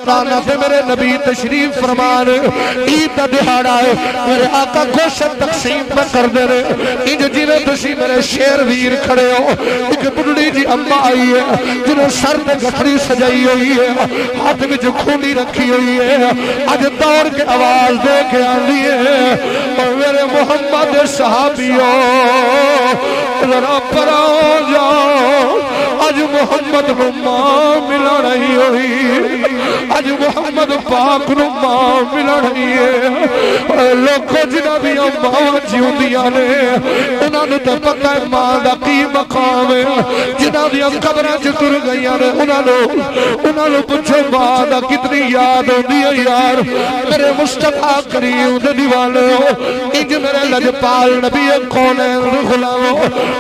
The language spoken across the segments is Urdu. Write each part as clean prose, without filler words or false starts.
تانا سے میرے نبی تشریف فرمان عید دا دہاڑا ہے میرے آقا گوشت تقسیم پہ کر دے رہے انج جنہیں تسی میرے شیر ویر کھڑے ہو ایک بڑھڑی جی اممہ آئی ہے جنہوں سر میں گھڑی سجائی ہوئی ہے ہاتھ میں جو کھونی رکھی ہوئی ہے آج دور کے آواز دے کے آنی ہے اور میرے محمد صحابیوں ذرا پر آ جاؤ آج محمد نو ماں ملا رہی ہوئی آج محمد پاک نو ماں ملا رہی ہے لوگوں جنہ دیا ماں جیوں دیا نے انہوں نے تو پتہ ہے ماں دا کی مقام ہے جنہ دیا قبرہ چتر گئی نے انہوں نے پوچھو ماں دا کتنی یاد ہو دیا یار میرے مصطفیٰ کریم دے دیوانے ہو انج میرے لجپال نبی کون ہے غلاموں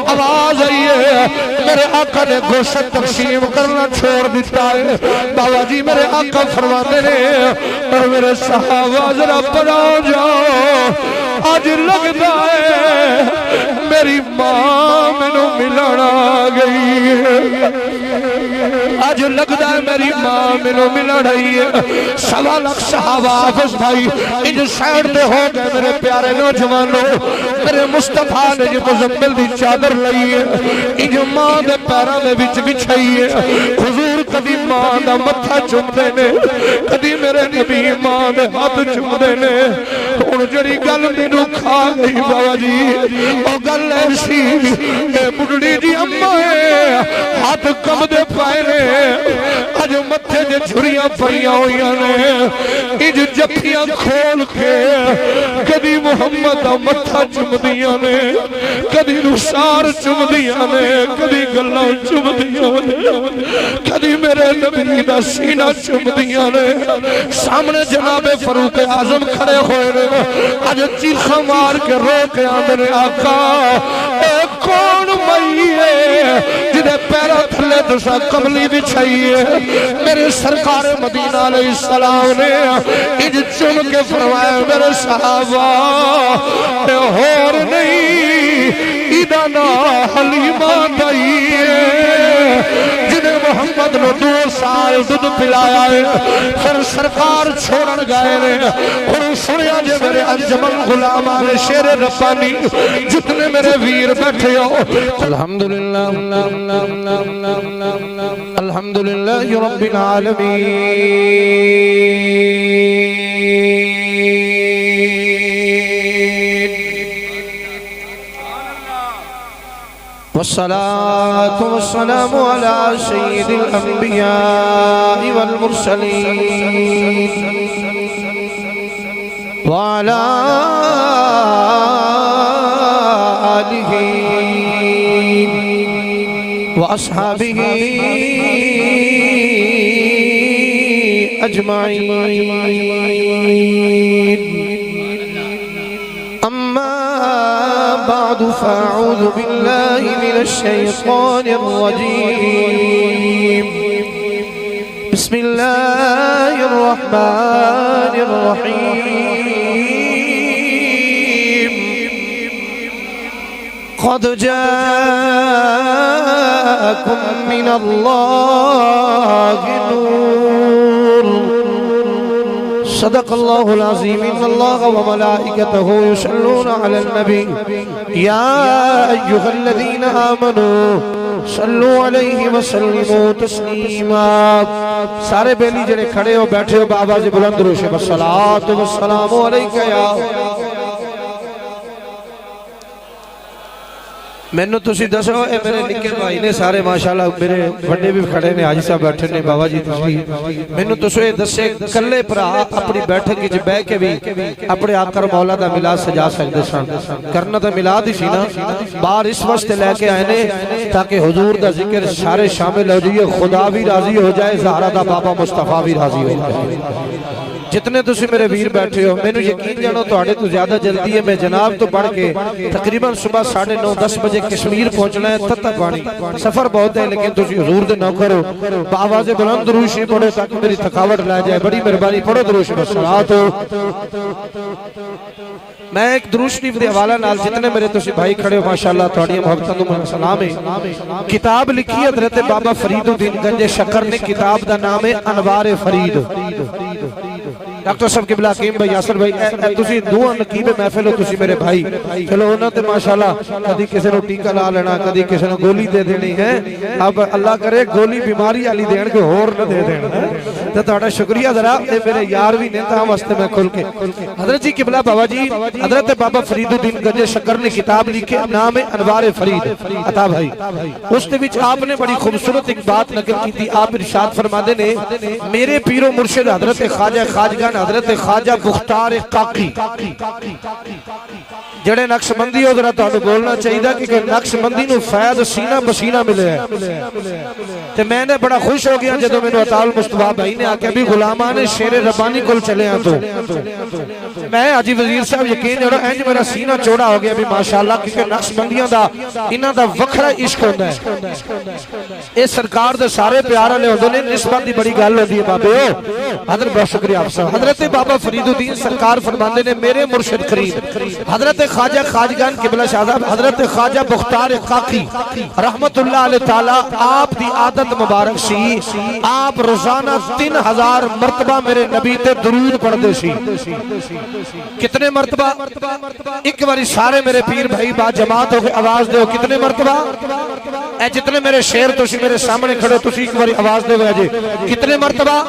آواز آئی ہے میرے آقا نے گوشت تقسیم کرنا چھوڑ دیتا ہے بابا جی میرے آقا فرماتے ہیں اور میرے صحابہ ذرا پڑا جاؤ آج لگتا ہے میری ماں میں نو ملنا گئی آج لگتا ہے میری ماں میں نو ملنا رہی ہے سوا لاکھ صحابہ آفس بھائی انج سائڈ دے ہو گئے میرے پیارے نوجوانوں میرے مصطفیٰ نے جو مزمل دی چادر لئی ہے انج ماں دے پیرہ میں بچ بچھائی ہے حضور کبھی ماں دا متھا چم دینے کبھی میرے نبی ماں دے ہاتھ چم دینے ان جڑی گل مینوں کھا گئی بابا جی او گل ایسی اے بڑھڑی جی اماں ہے ہاتھ کم دے پائے نے اج متھے دے جھریاں پڑیاں ہوئیاں نے انج جپیاں کھول کے کبھی محمد دا متھا چم دیاں نے کبھی رخسار چم دیاں نے کبھی گلاں چم دیاں نے کبھی میرے نبی دا سینہ چم دیاں نے سامنے جناب فاروق اعظم کھڑے ہوئے نے آج چیخا مار کے رو کے آندھنے آقا اے کون مئی ہے جنہیں پیرا تھلے دوسرا کملی بچھائیے میرے سرکار مدینہ علیہ السلام نے انج چن کے فرمایا میرے صحابہ اے ہور نہیں ایدانا حلیمہ دائیے جنہیں محمد نے 2 سال دودھ پلایا ہے پھر سرکار چھوڑن گئے نے اور سنیا جے میرے انجمن غلام آنے شیر ربانی جتنے میرے ویر بیٹھے ہو الحمدللہ الحمدللہ رب العالمین والصلاة والسلام على سيد الأنبياء والمرسلين وعلى آله وأصحابه أجمعين بعد فأعوذ بالله من الشيطان الرجيم بسم الله الرحمن الرحيم قد جاءكم من الله نور صدق اللہ العظیم ان اللہ وملائکتہ یصلون علی النبی یا ایہا الذین آمنوا صلو علیہ وسلموا تسلیما سارے بیلی جڑے کھڑے ہو بیٹھے ہو بابا سے بلند روشے والصلاة والسلام علیکہ یا میں نے تسی دسو اے میرے نکے بھائی نے سارے ماشاءاللہ میرے بڑے بھی کھڑے نے حاجی صاحب بیٹھے نے بابا جی تسی میں نے تسو اے دسے کلے پرا اپنی بیٹھے کی جبے کے بھی اپنے آقر مولا دا ملاد سجا سکتے سن کرنا دا ملاد ہی سی نا بار اس وقت لے کے آئے نے تاکہ حضور دا ذکر سارے شامل ہو جائے خدا بھی راضی ہو جائے زہرہ دا بابا مصطفیٰ بھی راضی ہو جائے جتنے تسی میرے ویر بیٹھے ہو میں نے یقین جانو تو آڑے تو زیادہ جلدی ہے میں جناب تو بڑھ کے تقریباً صبح 9:30 10 بجے کشمیر پہنچنا ہے تتا پانی سفر بہت ہے لیکن تسی حضور دے نہ کرو بآواز بلند درود شریف پڑھو تاکہ میری تھکاوٹ لے جائے بڑی مہربانی پڑھو درود شریف صلوات میں ایک درود شریف دے حوالہ نال جتنے میرے تسی بھائی کھڑے ہو ماشاءاللہ تہاڈیاں محبتاں نوں سلام ہے کتاب لکھی حضرت بابا فرید الدین گنج شکر نے کتاب دا نام ہے انوار فرید ڈاکٹر صاحب قبلہ حکیم بھائی یاسر بھائی تسی دعا نقیب محفل ہو تسی میرے بھائی چلو انہاں تے ماشاءاللہ کدی کسے نو ٹیکا لا لینا کدی کسے نو گولی دے دینی ہے اب اللہ کرے گولی بیماری والی دین کے ہور نہ دے دین تے تہاڈا شکریہ ذرا اے میرے یار بھی نے تاں واسطے میں کھل کے حضرت جی قبلہ بابا جی حضرت بابا فرید الدین گنج شکر نے کتاب لکھی نام ہے انوار فرید عطا بھائی اس دے وچ آپ نے بڑی خوبصورت ایک بات نقل کی تھی آپ ارشاد فرماتے نے میرے پیر و مرشد حضرت خواجہ خواجگان حضرت خواجہ بختار کاکی جڑے نقش بندی ہو ذرا تانوں بولنا چاہیے کہ نقش بندی نو فیض سینہ بسینہ ملے ہے تے میں نے بڑا خوش ہو گیا جدوں مینوں عطا المصطفیٰ بھائی نے آکھیا بھی غلامان شیر ربانی کول چلے ہاں تو میں حاجی وزیر صاحب یقین جڑا انج میرا سینہ چوڑا ہو گیا بھی ماشاءاللہ کیونکہ نقش بندیاں دا انہاں دا وکھرا عشق ہوندا ہے اے سرکار دے سارے پیار والے ہوندے نے نسبت دی بڑی گل ہوندی ہے بابے حضرت بہت شکریہ آپ صاحب حضرت بابا فرید الدین سرکار فرماندے نے میرے مرشد کریم حضرت خواجہ خواجگان قبلہ شاہزادہ حضرت خواجہ بختار کاکی رحمت اللہ علیہ تعالی آپ دی عادت مبارک سی آپ روزانہ 3000 مرتبہ میرے نبی تے درود پڑھدے سی کتنے مرتبہ ایک باری سارے میرے پیر بھائی با جماعت ہو کے آواز دے کتنے مرتبہ اے جتنے میرے شیر تسی میرے سامنے کھڑے تسی ایک باری آواز دے جی کتنے مرتبہ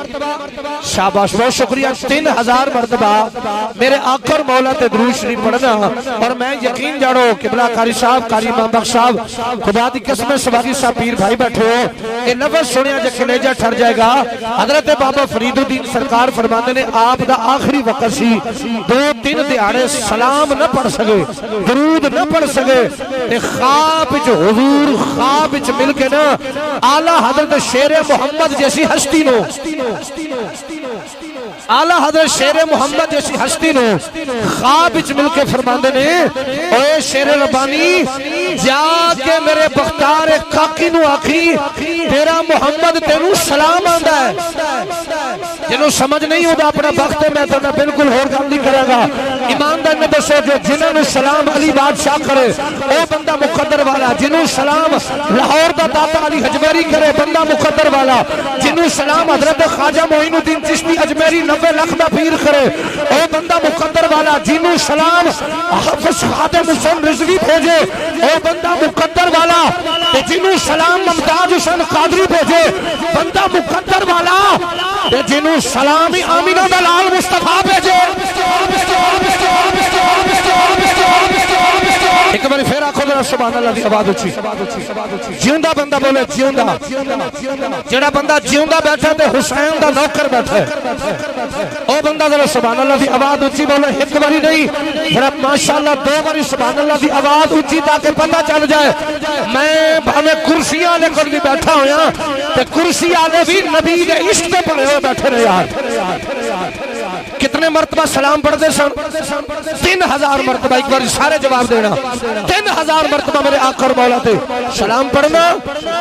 شاباش بہت شکریہ 3000 مرتبہ میرے آقا اور مولا تے درود شریف پڑھنا اور میں یقین جاڑو قبلہ قاری صاحب قاری امام بخش صاحب خدا دی قسم سواگی صاحب پیر بھائی بیٹھے ہو یہ لفظ سنیا جے کلیجہ ٹھر جائے گا حضرت بابا فرید الدین سرکار فرماتے نے آپ دا آخری وقت سی 2-3 دیہاڑے سلام نہ پڑھ سکے درود نہ پڑھ سکے تے خواب وچ حضور خواب وچ مل کے نا اعلی حضرت شیر محمد جیسی ہستی نو اعلی حضرت شیر محمد جیسی ہستی نو خواب وچ مل کے فرماندے نے اے شیر ربانی جا کے میرے بختار کاکی نو آکھی تیرا محمد تینو سلام آندا ہے جنہوں سمجھ نہیں ہوتا اپنا وقت ہے میں تو بالکل اور کام نہیں کرے گا ایماندار نے دسو جو جنہوں نے سلام علی بادشاہ کرے او بندہ مقدر والا جنہوں سلام لاہور دا داتا علی حجمیری کرے بندہ مقدر والا جنہوں سلام حضرت خواجہ معین الدین چشتی اجمیری 90 لاکھ دا پیر کرے او بندہ مقدر والا جنہوں سلام حافظ خادم حسین رضوی بھیجے او بندہ مقدر والا جنہوں سلام ممتاز حسین قادری بھیجے بندہ مقدر والا جنہوں سلامی آمینہ دلال مصطفیٰ بھیجے ایک باری پھر آنکھوں در سبحان اللہ دی آواز اچھی جیوندہ بندہ بولے جیوندہ جڑا بندہ جیوندہ بیٹھا تے حسین دا نوکر بیٹھا ہے او بندہ در سبحان اللہ دی آواز اچھی بولے ایک باری نہیں پھر اب ماشاءاللہ 2 باری سبحان اللہ دی آواز اچھی تاکہ پتہ چل جائے میں ہمیں کرسی آلے کر بھی بیٹھا ہویا تے کرسی آلے بھی نبی دے عشق پہ پڑے ہوئے بیٹھے رہے یار کتنے مرتبہ سلام پڑھ دے سن 3000 مرتبہ ایک بار سارے جواب دینا 3000 مرتبہ میرے آقا اور مولا تے سلام پڑھنا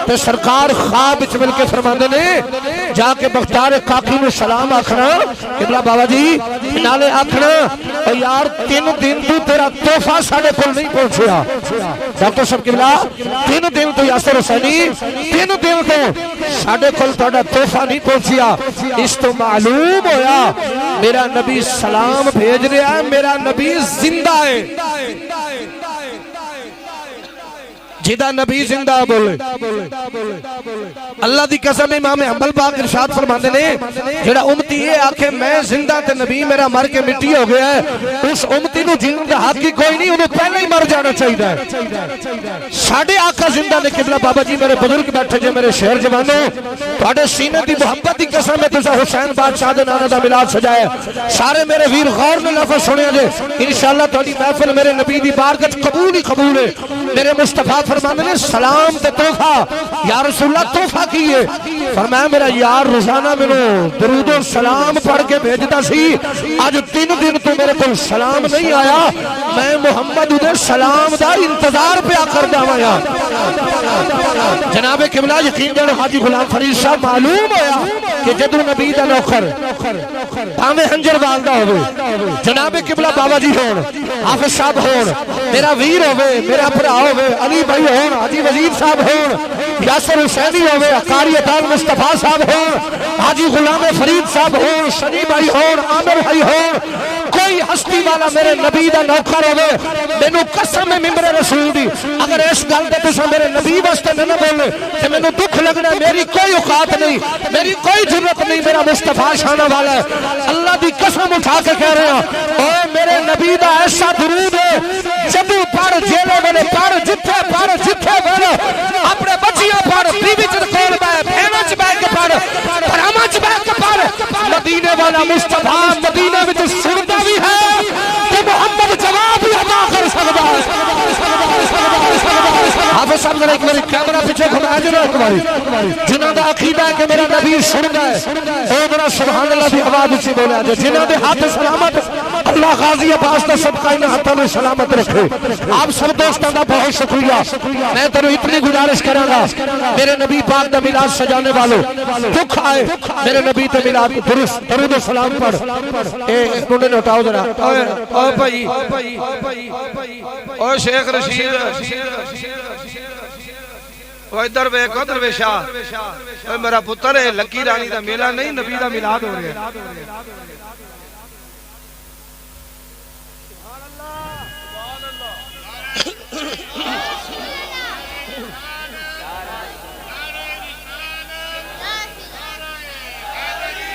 تے سرکار خواب وچ مل کے فرماندے نے جا کے بختار کاکی نو سلام آکھنا قبلہ بابا جی نالے آکھنا او یار 3 دن تو تیرا تحفہ ساڈے کول نہیں پہنچیا ڈاکٹر صاحب قبلہ 3 دن تو یاسر حسینی 3 دن تو ساڈے کول تہاڈا تحفہ نہیں پہنچیا اس تو معلوم ہویا میرا نبی سلام بھیج رہا ہے میرا نبی زندہ ہے جدا نبی زندہ بولے اللہ دی قسم امام حنبل پاک ارشاد فرماندے نے جڑا امتی یہ آکھے میں زندہ تے نبی میرا مر کے مٹی ہو گیا ہے اس امتی نو جن دا حق کی کوئی نہیں انہوں پہلے ہی مر جانا چاہیے ہے ساڑھے آقا زندہ نے قبلہ بابا جی میرے بزرگ بیٹھے جے میرے شہر جوانوں تھوڑے سینے دی محبت دی قسم میں تجھے حسین بادشاہ دے نانا دا ملاد سجائے سارے میرے ویر غور میں لفظ سنے جے انشاءاللہ تھوڑی محفل میرے نبی دی بارگت قبول ہی قبول ہے میرے مصطفیٰ فرمانے نے سلام تے تحفہ یا رسول اللہ تحفہ کیے فرمایا میرا یار روزانہ ملو درود و سلام پڑھ کے بھیجتا سی آج 3 دن تو میرے کو سلام نہیں آیا میں محمد انہیں سلام دا انتظار پہ کر داوا یا جناب قبلہ یقین جانے حاجی غلام فرید صاحب معلوم ہویا کہ جدو نبی دا نوکر تامے ہنجر والدہ ہوئے جناب قبلہ بابا جی ہون حافظ صاحب ہون میرا ویر ہوئے میرا پرا ہوئے علی بھائی ہون حاجی وزیر صاحب ہون یاسر حسینی ہوئے قاری عطار مصطفیٰ صاحب ہون حاجی غلام فرید صاحب ہون شنی بھائی ہون عامر بھائی ہون کوئی ہستی والا میرے نبی دا نوکر ہوئے مینو قسم ہے ممبر رسول دی اگر اس گل دے تسا میرے نبی واسطے نہ بولے کہ مینو دکھ لگنا میری کوئی اوقات نہیں میری کوئی ضرورت نہیں میرا مصطفیٰ شانہ والا ہے اللہ دی قسم اٹھا کے کہہ رہے ہیں اے میرے نبی دا ایسا درود ہے جدو پڑھ جیلے میں پڑھ جتھے پڑھ اپنے بچیاں پڑھ بیوی چرکول بے بھینا چبے کے پڑھ پراما چبے کے پڑھ مدینے والا مصطفیٰ مدینے میں سنتا بھی ہے کہ محمد جواب بھی عطا کر سکتا ہے حافظ صاحب ذرا ایک میری کیمرہ پیچھے گھما جو ایک باری جنہاں دا عقیدہ ہے کہ میرا نبی سنتا ہے اے میرا سبحان اللہ بھی آواز اچھی بولے آجے جنہاں دے ہاتھ سلامت اللہ غازی عباس دا صدقہ انہیں ہاتھوں میں سلامت رکھے آپ سب دوستاں دا بہت شکریہ میں تنو اتنی گزارش کروں گا میرے نبی پاک دا میلاد سجانے والوں دکھ آئے میرے نبی تے میلاد درود و سلام پڑھ اے انہوں نے نوٹاؤ ذرا اوہ بھائی اوہ شیخ رشید اوہ ادھر بیک ادھر بے شاہ اوہ میرا پتر ہے لکی رانی دا میلہ نہیں نبی دا میلاد ہو رہے ہیں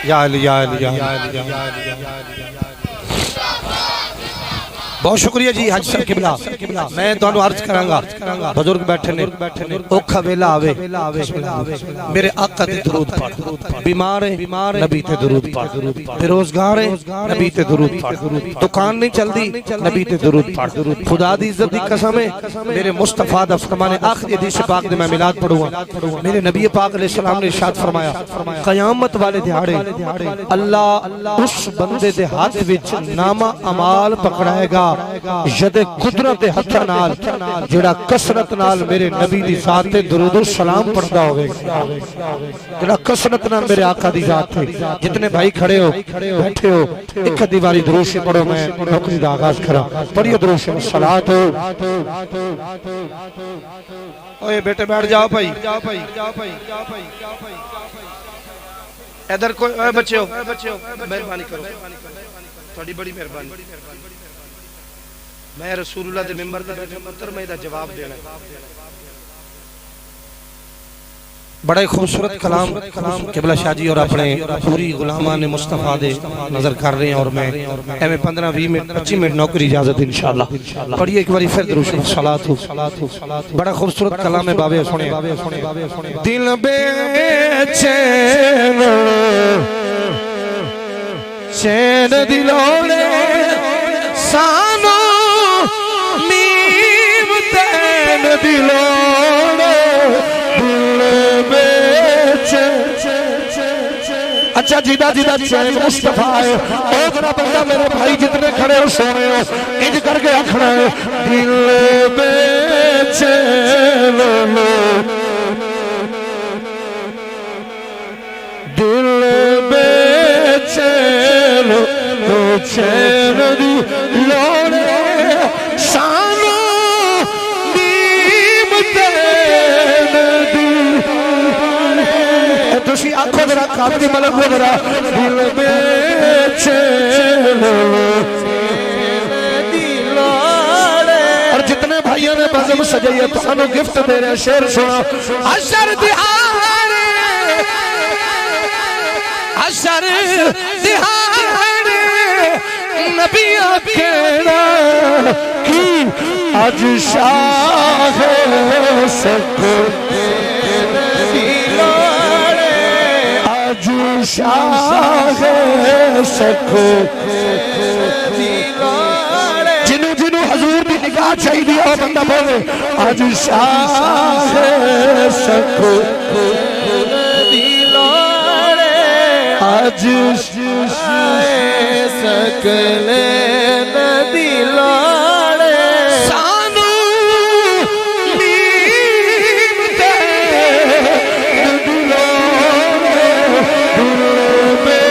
یا علی یا علی یا علی بہت شکریہ جی حج صاحب قبلہ میں دونوں عرض کرانگا بزرگ بیٹھے نے اوکھا ویلا آوے میرے آقا تے درود پڑھ بیمار ہے نبی تے درود پڑھ بیروزگار ہے نبی تے درود پڑھ دکان نہیں چل دی نبی تے درود پڑھ خدا دی عزت دی قسم ہے میرے مصطفیٰ دا فرمانے آخری حدیث پاک دے میں میلاد پڑھوں گا میرے نبی پاک علیہ السلام نے ارشاد فرمایا قیامت والے دہاڑے اللہ اس بندے دے ہاتھ وچ نامہ اعمال پکڑائے گا ید قدرت ہتھا نال جڑا کسرت نال میرے نبی دی ذات تے درود و سلام پڑھدا ہوئے جڑا کسرت نال میرے آقا دی ذات تے جتنے بھائی کھڑے ہو بیٹھے ہو ایک دیواری درود سے پڑھو میں نوکری دا آغاز کرا پڑھیے درود سے صلاۃ اوے بیٹے بیٹھ جاؤ بھائی ادھر کوئی اے بچے ہو مہربانی کرو تھوڑی بڑی مہربانی میں رسول اللہ دے ممبر دے بیٹھے پتر میں دا جواب دینا بڑا خوبصورت کلام قبلہ شاہ جی اور اپنے پوری غلامان مصطفیٰ دے نظر کر رہے ہیں اور میں اے 15-20 منٹ 25 منٹ نوکری اجازت انشاءاللہ پڑھیے ایک باری پھر درود شریف صلاۃ بڑا خوبصورت کلام ہے بابے سنیں دل بے چین چین دلوڑے سانو میم تین دلوڑے دل بیچے اچھا جیدہ چین مصطفیٰ ہے او ذرا بندہ میرے بھائی جتنے کھڑے ہو سونے ہو انج کر کے اکھڑا ہے دل بیچے دل بیچے چین دی لوڑے سانو نیم تین دی تسی آنکھو ذرا کام دی ملک ہو ذرا دل بیچے اور جتنے بھائیوں نے بزم سجائیے تو انہوں گفت دے رہے شیر سنا اشر دہانے اشر دہانے نبی اکیڑا کی آج شاہ سکھ آج شاہ سکھ جنہوں حضور بھی نگاہ جگہ چاہی دیا بندہ بولے آج شاہ شک دلاڑے آج سکل ندی لاڑے سانو نیم دے ندلاڑے دل میں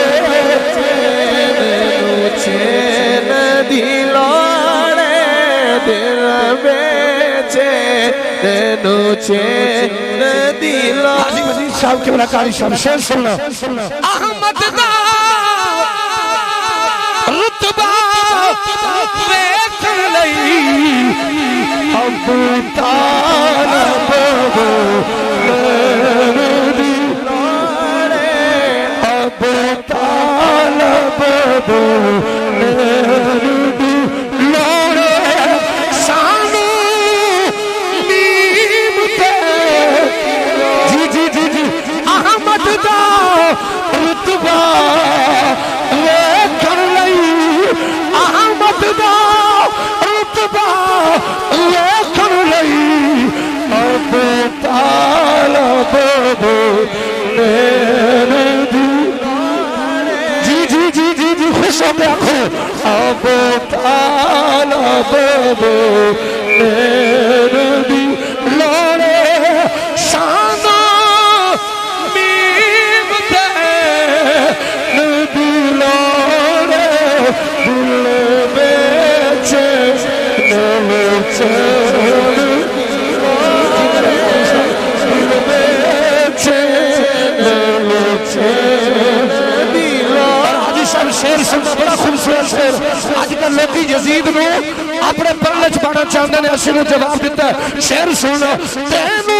چین دلاڑے دل میں چین دلاڑے حاجی مزید صاحب کے ملاقاری صاحب شیر سننا احمد دا رتبہ ویکھن لئی اب طالب میری اب طالب میری لوڑے سانو نیم تے جی احمد دا رتبہ ویکھن لئی احمد دا رتبہ ویکھن لئی اب طالب جی خوش ہو کے آنکھو اب طالب میری لوڑے سانو نیم دے ندی لوڑے دل میں چین شیر سننا بڑا خوبصورت شیر آج کل لوگی یزید نو اپنے پرلچ پانا چاہتے نے اسی نے جواب دیتا ہے شیر سننا تینو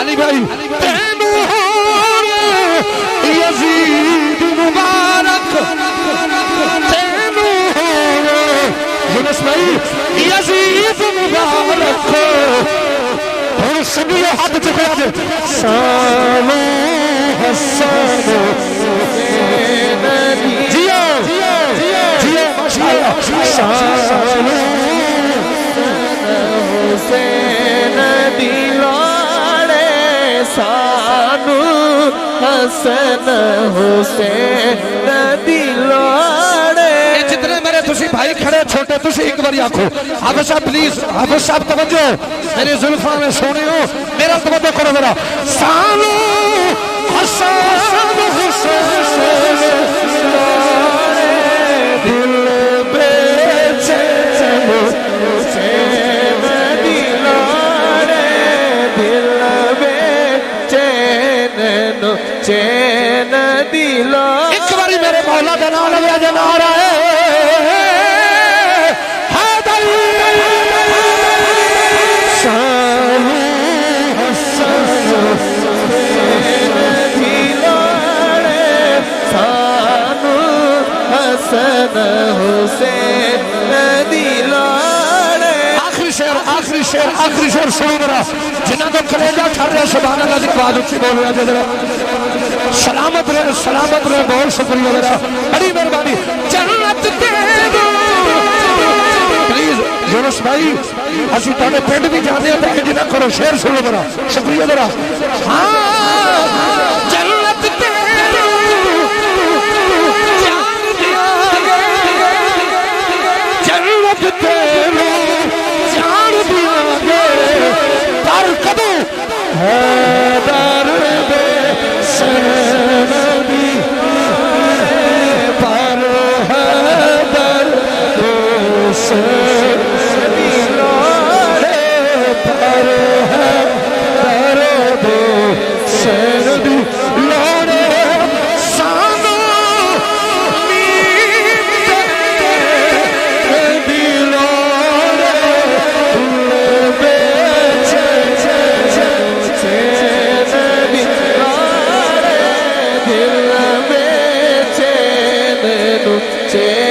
علی بھائی تینو یزید مبارک تینو یونس بھائی یزید مبارک اور سبھی ہاتھ چکے آجے سالو حسن جیو ماشاءاللہ سالو حسین دلاڑے سانو حسن حسین دلاڑے جتنے میرے تسی بھائی کھڑے چھوٹے تسی ایک باری آنکھو حافظ صاحب پلیز حافظ صاحب توجہ میرے زلفاں میں سونے ہو میرا توجہ کرو ذرا سالو حسن حسین دل بے چین حسین دلاڑے دل میں چین دلاڑے ایک باری میرے مولا دنا لگیا جنا رہا ہے آخری شیر سنو میرا جنہاں کو کلیجہ ٹھر رہے سبحان اللہ کی بات اچھی بول رہا جائے سلامت رہے بہت شکریہ میرا بڑی مہربانی جنت تیرو پلیز یونس بھائی اسی تانے پینڈ بھی جانے ہیں تو جنہ کرو شیر سنو میرا شکریہ میرا ہاں جنت تیرو جان دیا جنت تیرو پر کدو حیدر بے سندی پر حیدر بے سندی پر حیدر بے سندی لوڑے سانو نیم دے لوڑے دل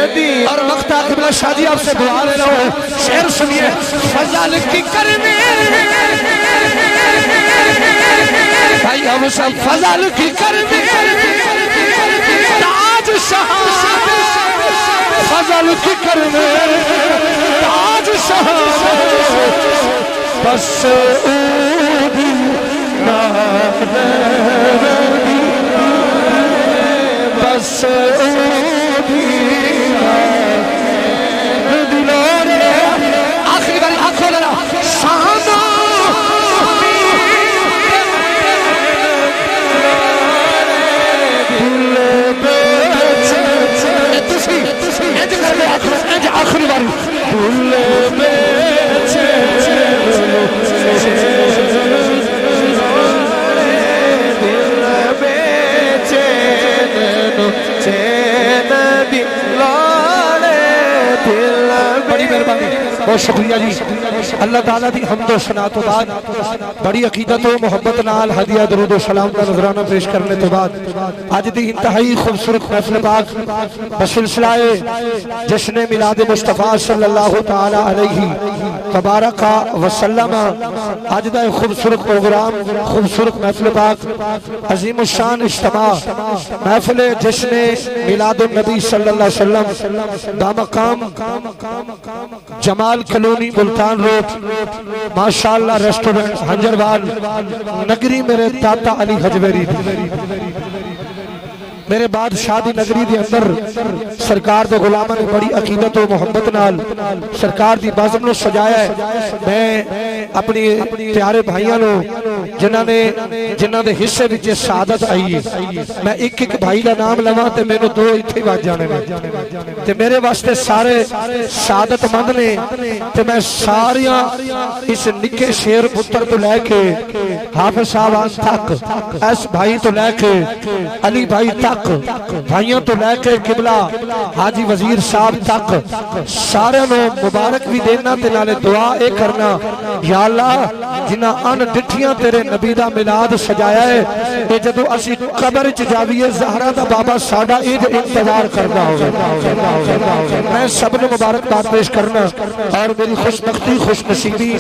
بے اور وقت قبلہ شادی آپ سے دعا لے رہا ہوں شعر سنیے فضل کی کرنے بھائی ہم سب فضل کی کرنے تاج شہادت غزل کی کرنے تاج شہر بس اودی نادری بس اودی نادری آخری باری آنکھ کھولنا شانہ آخری باری دل بیچے دل بیچے چین دلاڑے دل بڑی مہربانی بہت شکریہ جی اللہ تعالیٰ دی حمد و ثنا تو بعد بڑی عقیدت و محبت نال ہدیہ درود و سلام کا نذرانہ پیش کرنے تو بعد آج دی انتہائی خوبصورت محفل پاک بسلسلہ جشن میلاد مصطفیٰ صلی اللہ تعالی علیہ تبارک وسلم آج دا خوبصورت پروگرام خوبصورت محفل پاک عظیم الشان اجتماع محفل جشن میلاد النبی صلی اللہ علیہ وسلم دامقام جمال کلونی ملتان روڈ ماشاءاللہ ریسٹورنٹ ہنجروال نگری میرے تاتا علی حجویری میرے بعد شادی نگری دی اندر سرکار دے غلامہ نے بڑی عقیدت و محبت نال سرکار دی بازم نو سجایا ہے میں اپنی پیارے بھائیاں نو جنہ دے حصے وچ سعادت آئی ہے میں ایک ایک بھائی دا نام لواں تے مینوں دو ایتھے ہی واج جانے نے تے میرے واسطے سارے سعادت مند نے تے میں ساریاں اس نکے شیر پتر تو لے کے حافظ صاحب تک ایس بھائی تو لے کے علی بھائی تک بھائیوں تو لے کے قبلہ حاجی وزیر صاحب تک سارے نو مبارک بھی دینا تے نالے دعا اے کرنا یا اللہ جنہ ان ڈٹھیاں تیرے نبی دا میلاد سجایا ہے اے جدو اسی قبر چ جاویے زہرا دا بابا ساڈا عید انتظار کردا ہوگا میں سب نے مبارک بات پیش کرنا اور میری خوش بختی خوش نصیبی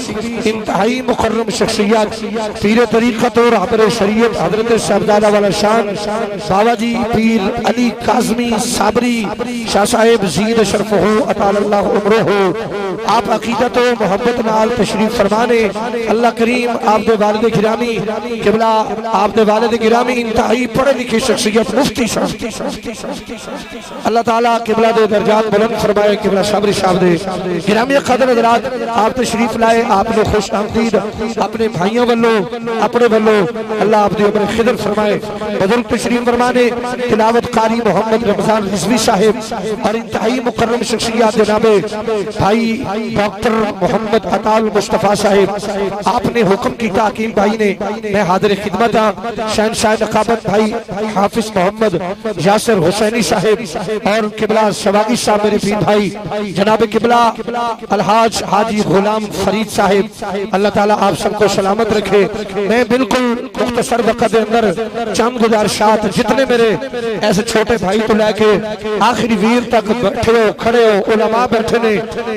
انتہائی مکرم شخصیت پیر طریقت اور رہبر شریعت حضرت صاحبزادہ والا شان بابا جی پیر علی کاظمی صابری شاہ صاحب زید شرف ہو اطال اللہ عمرہ ہو آپ عقیدت و محبت نال تشریف فرمانے اللہ کریم آپ دے والد گرامی قبلہ آپ دے والد گرامی انتہائی پڑھے لکھے شخصیت مفتی شاہ اللہ تعالیٰ قبلہ دے درجات بلند فرمائے قبلہ صابری صاحب دے گرامی قدر حضرات آپ تشریف لائے آپ نے خوش آمدید اپنے بھائیوں والوں اپنے والوں اللہ آپ دے عمر خضر فرمائے بزرگ تشریف فرمانے تلاوت قاری محمد رمضان رضوی صاحب اور انتہائی مکرم شخصیات جناب بھائی ڈاکٹر محمد عطال مصطفیٰ صاحب آپ نے حکم کی حکیم بھائی نے میں حاضر خدمت ہاں شہنشاہ نقابت بھائی حافظ محمد یاسر حسینی صاحب اور قبلہ شواغی صاحب میرے پیر بھائی جناب قبلہ الحاج حاجی غلام فرید صاحب اللہ تعالیٰ آپ سب کو سلامت رکھے میں بالکل مختصر وقت اندر چند گزارشات جتنے میرے ایسے چھوٹے بھائی تو لے کے آخری ویر تک بیٹھے ہو کھڑے ہو علماء بیٹھے نے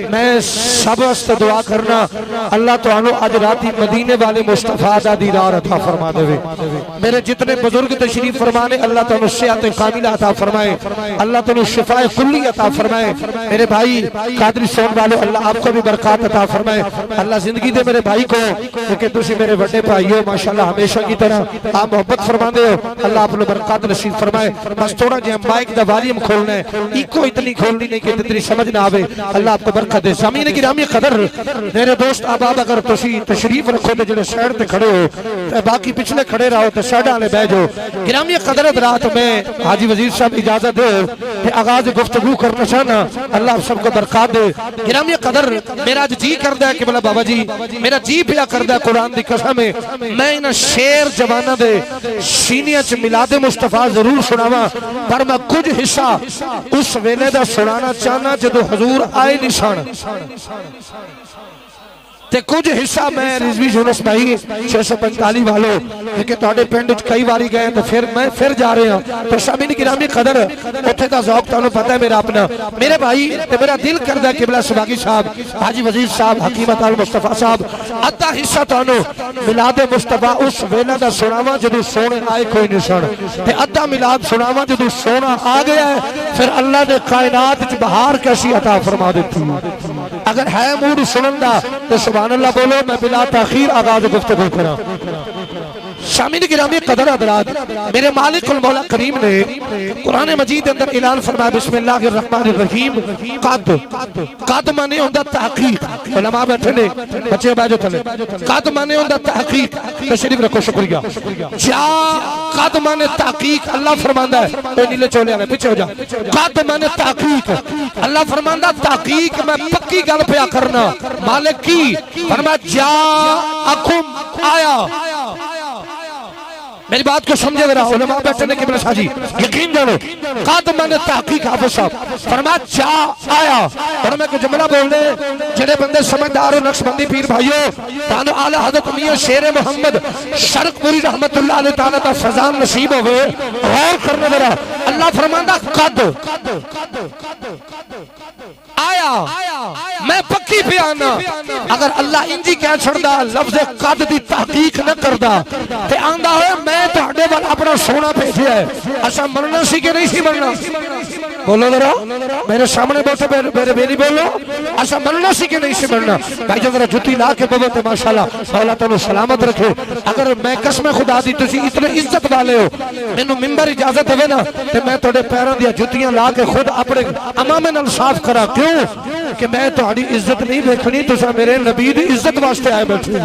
میں سب واسطے دعا کرنا اللہ تعالیٰ آج راتی مدینے والے مصطفیٰ دا دیدار عطا فرما دے میرے جتنے بزرگ تشریف فرمانے اللہ تعالیٰ صحت کاملہ عطا فرمائے اللہ تعالیٰ شفاء کلی عطا فرمائے میرے بھائی قادری سون والے اللہ آپ کو بھی برکات عطا فرمائے اللہ زندگی دے میرے بھائی کو کیونکہ تسی میرے بڑے بھائی ہو ماشاءاللہ ہمیشہ کی طرح آپ محبت فرما دے ہو اللہ آپ نے برکات نصیب فرمائے بس تھوڑا جہاں مائک دا والیم کھولنا ہے ایکو اتنی کھولنی نہیں کہ اتنی سمجھ نہ آوے اللہ آپ کو برکت دے زمین گرامی قدر میرے دوست آباد اگر تسی تشریف رکھو تے جڑے سائڈ تے کھڑے ہو تے باقی پچھلے کھڑے رہو تے سائڈ والے بیٹھ جاؤ گرامی قدر رات میں حاجی وزیر صاحب اجازت دے کہ آغاز گفتگو کرنا چاہنا اللہ آپ سب کو برکات دے گرامی قدر میرا جی کردا ہے کہ بلا بابا جی میرا جی پیا کردا ہے قرآن دی قسم ہے میں انہاں شیر جوانہ دے سینیاں چ میلاد مصطفیٰ ضرور سناواں پر میں کچھ حصہ اس ویلے دا سنانا چاہنا جدو حضور آئے نہیں سن تے کچھ حصہ میں رضوی یونس بھائی 645 والوں لیکن تہاڈے پنڈ وچ کئی واری گئے تو پھر جا رہے ہیں تو سامعین گرامی قدر اوتھے دا ذوق تانوں پتہ ہے میرا اپنا میرے بھائی تے میرا دل کردا ہے قبلہ سباغی صاحب حاجی وزیر صاحب حکیمت المصطفیٰ صاحب ادھا حصہ تانوں میلاد مصطفیٰ اس ویلے دا سناواں جدوں سونے آئے کوئی نہیں سن تے ادھا میلاد سناواں جدوں سونا آ گیا ہے پھر اللہ نے کائنات وچ بہار کیسی عطا فرما دیتی اگر ہے موڈ سنن دا تو سبحان اللہ بولو میں بلا تاخیر آغاز گفتگو کرا شامین گرامی قدر حضرات میرے مالک المولا کریم نے قرآن مجید اندر اعلان فرمایا بسم اللہ الرحمن الرحیم قد مانے ہوندا تحقیق علماء بیٹھے نے بچے بیٹھو تھلے قد مانے ہوندا تحقیق تشریف رکھو شکریہ جا قد مانے تحقیق اللہ فرماندا ہے اے نیلے چولے والے پیچھے ہو جا قد مانے تحقیق اللہ فرماندا تحقیق میں پکی گل پیا کرنا مالک کی فرمایا جا اکم آیا میری بات کو سمجھے ذرا علماء بیٹھے نے قبلہ شاہ جی یقین جانو قد من تحقیق حافظ صاحب فرمایا جا آیا اور میں کہ جملہ بول دے جنہیں بندے سمجھدار و نقشبندی پیر بھائیو تانو اعلی حضرت میاں شیر محمد شرق پوری رحمت اللہ علیہ تعالیٰ تا فضان نصیب ہوئے غور کرنے ذرا اللہ فرماندہ قد آیا میں پکی پہ آنا اگر اللہ انجی کہہ چھڑدا لفظ قد دی تحقیق نہ کردا تے آندہ ہوئے میں تہاڈے وال اپنا سونا بھیجیا ہے اسا مرنا سی کہ نہیں سی مرنا بولو ذرا میرے سامنے بولتے میرے بیلی بولو اسا مرنا سی کہ نہیں سی مرنا بھائی جو ذرا جتی لا کے بولتے ماشاءاللہ مولا تعالی سلامت رکھے اگر میں قسم خدا دی تسی اتنے عزت والے ہو مینوں منبر اجازت دے نا تے میں تہاڈے پیراں دی جتیاں لا کے خود اپنے امامے نال صاف کرا کیوں کہ میں تہاڈی عزت نہیں دیکھنی تساں میرے نبی دی عزت واسطے آئے بیٹھے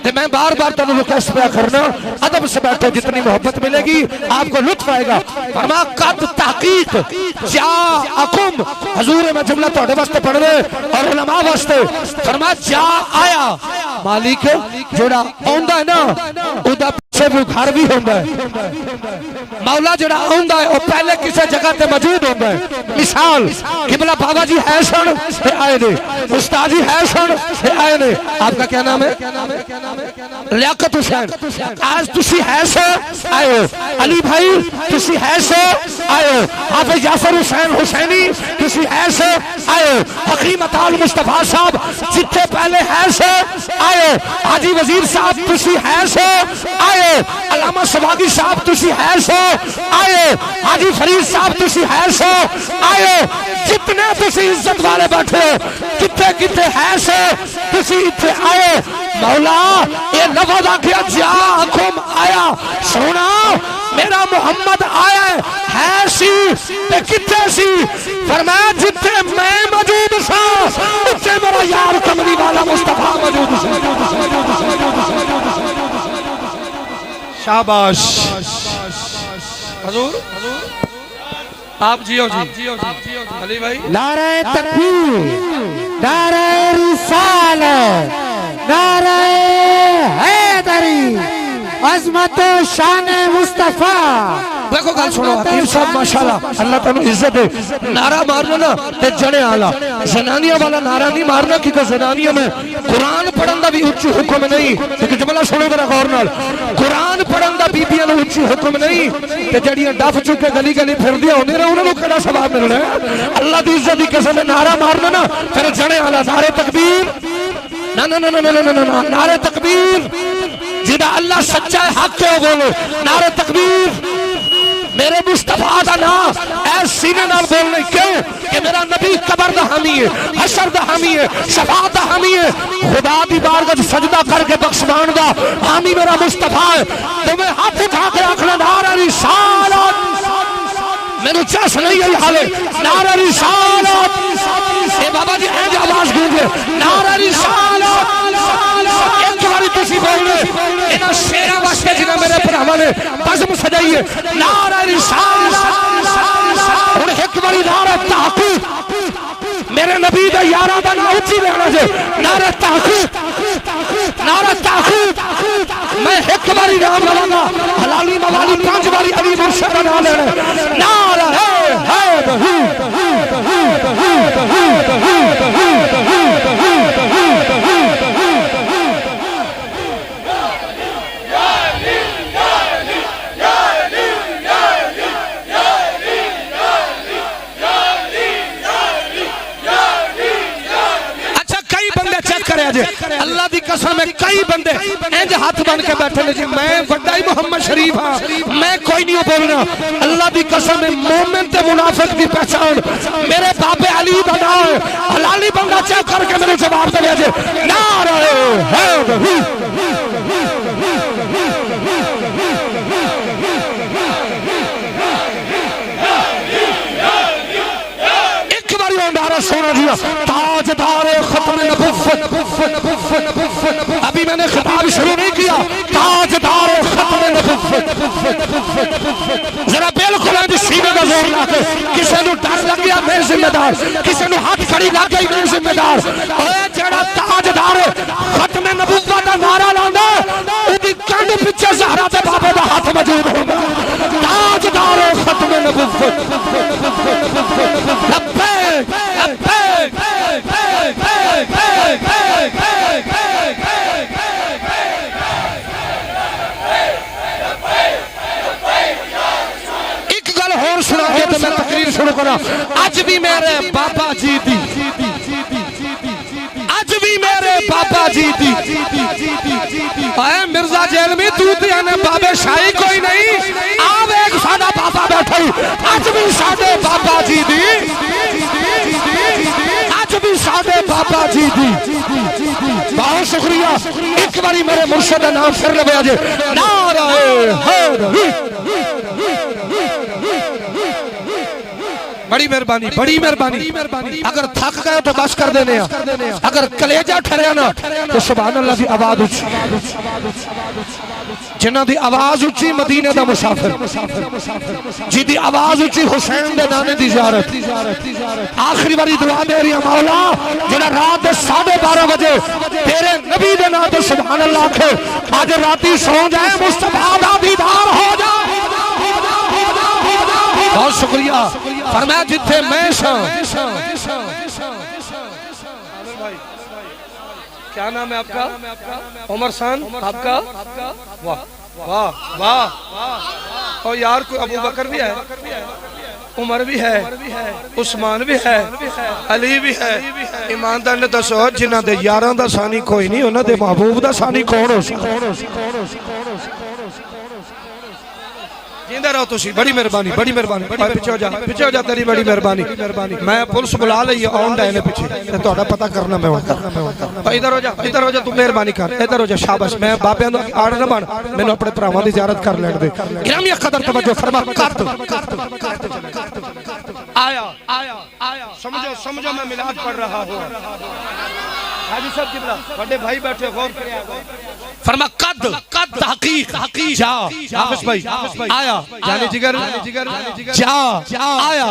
تے میں بار بار تانوں ریکویسٹ پیا کرنا ادب سے بیٹھو جتنی محبت ملے گی آپ کو لطف آئے گا فرما قد تحقیق جا اکم حضور میں جملہ تہاڈے واسطے پڑھ رہے اور علماء واسطے فرما جا آیا مالک جڑا اوندا ہے نا اودا پیچھے وہ گھر بھی ہوندا ہے مولا جڑا اوندا ہے او پہلے کسی جگہ تے موجود ہوندا ہے مثال قبلہ بابا جی ہے سن تے آئے نے استاد جی ہے سن تے آئے نے آپ کا کیا نام ہے لیاقت حسین آج تسی ہے سو آئے ہو علی بھائی تسی ہے سو آئے ہو حافظ یاسر حسین حسینی تسی ہے سو آئے ہو حکیمت المصطفیٰ صاحب جتھے پہلے ہے سو آئے ہو حاجی وزیر صاحب تسی ہے سو آئے ہو علامہ سباغی صاحب تسی ہے سو آئے ہو حاجی فرید صاحب تسی ہے سو آئے ہو جتنے تسی عزت والے بیٹھے ہو کتے کتے ہے سو تسی اتھے آئے ہو مولا یہ لفظ آکھیا جا اکم آیا سونا میرا محمد آیا ہے سی تے کتے سی فرمایا جتے میں موجود سا اتنے میرا یار کملی والا مصطفیٰ موجود سا شاباش حضور آپ جیو جی علی بھائی نعرہ تکبیر نعرہ رسالت نعرہ حیدری عظمت و شان مصطفیٰ دیکھو گل سنو حکیم صاحب ماشاءاللہ اللہ تعالیٰ عزت ہے نعرہ مارنا نا تے جڑے آلہ زنانیہ والا نعرہ نہیں مارنا کیونکہ زنانیہ میں قرآن پڑھن دا بھی اچھی حکم نہیں لیکن جملہ سنو میرا غور نال قرآن پڑھن دا بیبیاں نو اچھی حکم نہیں تے جڑیاں ڈف چکے گلی گلی پھر دیا ہونے رہے انہوں کڑا ثواب ملنا ہے اللہ دی عزت دی قسم نعرہ مارنا نا پھر جڑے آلہ نعرہ تکبیر نا نا نا نا نا نا نا نعرہ تکبیر جدا اللہ سچا ہے حق ہے بولو نعرہ تکبیر میرے مصطفیٰ دا نام اے سینے نال بولنے کیوں کہ میرا نبی قبر دا حامی ہے حشر دا حامی ہے شفاعت دا حامی ہے خدا دی بارگاہ سجدہ کر کے بخشوان دا حامی میرا مصطفیٰ ہے تو میں ہاتھ اٹھا کے رکھنا نعرہ رسالت میرے چاس نہیں ہے حالے نعرہ رسالت اے بابا جی اینج آواز گونگے نعرہ رسالت ایک باری تسی بولنے انہا شیرہ واسطے جنہا میرے پر ہمارے بزم سجائیے نعرہ رسالت اور ایک باری نعرہ تحقیق میرے نبی دا یارہ دا ناؤچی لینا جے نعرہ تحقیق نعرہ تحقیق میں ایک باری نام لگا حلالی موالی پانچ باری علی مرشد نام لینا نعرہ ہے جے اللہ دی قسم ہے کئی بندے انج ہاتھ بن کے بیٹھے نے جی میں بڑا ہی محمد شریف ہاں میں کوئی نہیں بولنا اللہ دی قسم ہے مومن تے منافق دی پہچان میرے بابے علی بنا ہے حلالی بندہ چیک کر کے میرے جواب دے جے نعرہ حیدری سونا جی تاجدار ختم نبوت ابھی میں نے خطاب شروع نہیں کیا تاجدار ختم نبوت ذرا بالکل ہے سینے کا زور لا کے کسی نو ڈر لگ گیا میں ذمہ دار کسی نو ہاتھ کھڑی لگ گئی میں ذمہ دار اے جڑا تاجدار ختم نبوت دا نعرہ لاوندا اودی کنڈ پیچھے زہرا تے بابے دا ہاتھ موجود ہوندا تاجدار ختم نبوت لبیک ایک گل اور سنا کے تو میں تقریر شروع کرا اج بھی میرے بابا جی دی اج بھی میرے بابا جی دی اے مرزا جیلمی تو تے بابے شاہی کوئی نہیں آو ایک ساڈا بابا بیٹھا اج بھی ساڈے بابا جی دی آج بھی سادے بابا جی دی بہت شکریہ ایک باری میرے مرشد نام پھر لے آجے نعرہ حیدری بڑی مہربانی اگر تھک گئے تو بس کر دینے اگر کلیجہ ٹھریا نا تو سبحان اللہ دی آواز اچھی جنہ دی آواز اچھی مدینہ دا مسافر جی دی آواز اچھی حسین دے نانے دی زیارت آخری باری دعا دے رہی مولا جنہ رات دے 12:30 بجے تیرے نبی دے نا تو سبحان اللہ کھے آج راتی سو جائے مصطفیٰ دا دیدار ہو جائے بہت شکریہ فرمایا جتھے میں شاں کیا نام ہے آپ کا عمر سان آپ کا واہ واہ واہ اور یار کوئی ابو بکر بھی ہے عمر بھی ہے عثمان بھی ہے علی بھی ہے ایماندار نے دسو جنہ دے یاران دا ثانی کوئی نہیں انہاں دے محبوب دا ثانی کون ہو جیندہ رہو تو سی بڑی مہربانی پیچھے ہو جا تیری بڑی مہربانی میں پولیس بلا لئی آن ڈائنے پیچھے تو پتہ کرنا میں ہوتا ادھر ہو جا تو مہربانی کر ادھر ہو جا شاباش میں باپے اندر آڑ نہ بان میں نے اپنے پراواں دی زیارت کر لین دے گرامی قدر توجہ فرما آیا سمجھو میں میلاد پڑھ رہا ہوں حاجی صاحب قبلہ بڑے بھائی بیٹھے غور کریں فرما قد تحقیق جا حافظ بھائی آیا جانی جگر جا آیا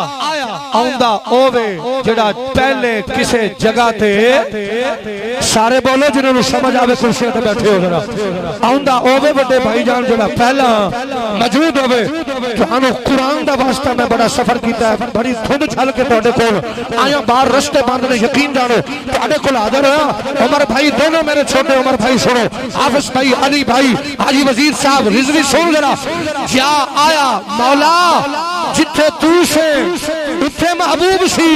آؤندہ اوے جڑا پہلے کسے جگہ تے سارے بولو جنہوں نے سمجھ آوے کرسیاں تے بیٹھے ہو ذرا آؤندہ اوے بڑے بھائی جان جڑا پہلا موجود ہوئے جہانو قرآن دا واسطہ میں بڑا سفر کیتا ہے بڑی دھند چھل کے توڑے کول آیا باہر رستے باندھنے یقین جانو توڑے کول حاضر ہوا عمر بھائی دونوں میرے چھوٹے عمر بھائی سنو حافظ بھائی علی بھائی حاجی وزیر صاحب رضوی سن ذرا کیا آیا مولا جتھے تو سے اتھے محبوب سی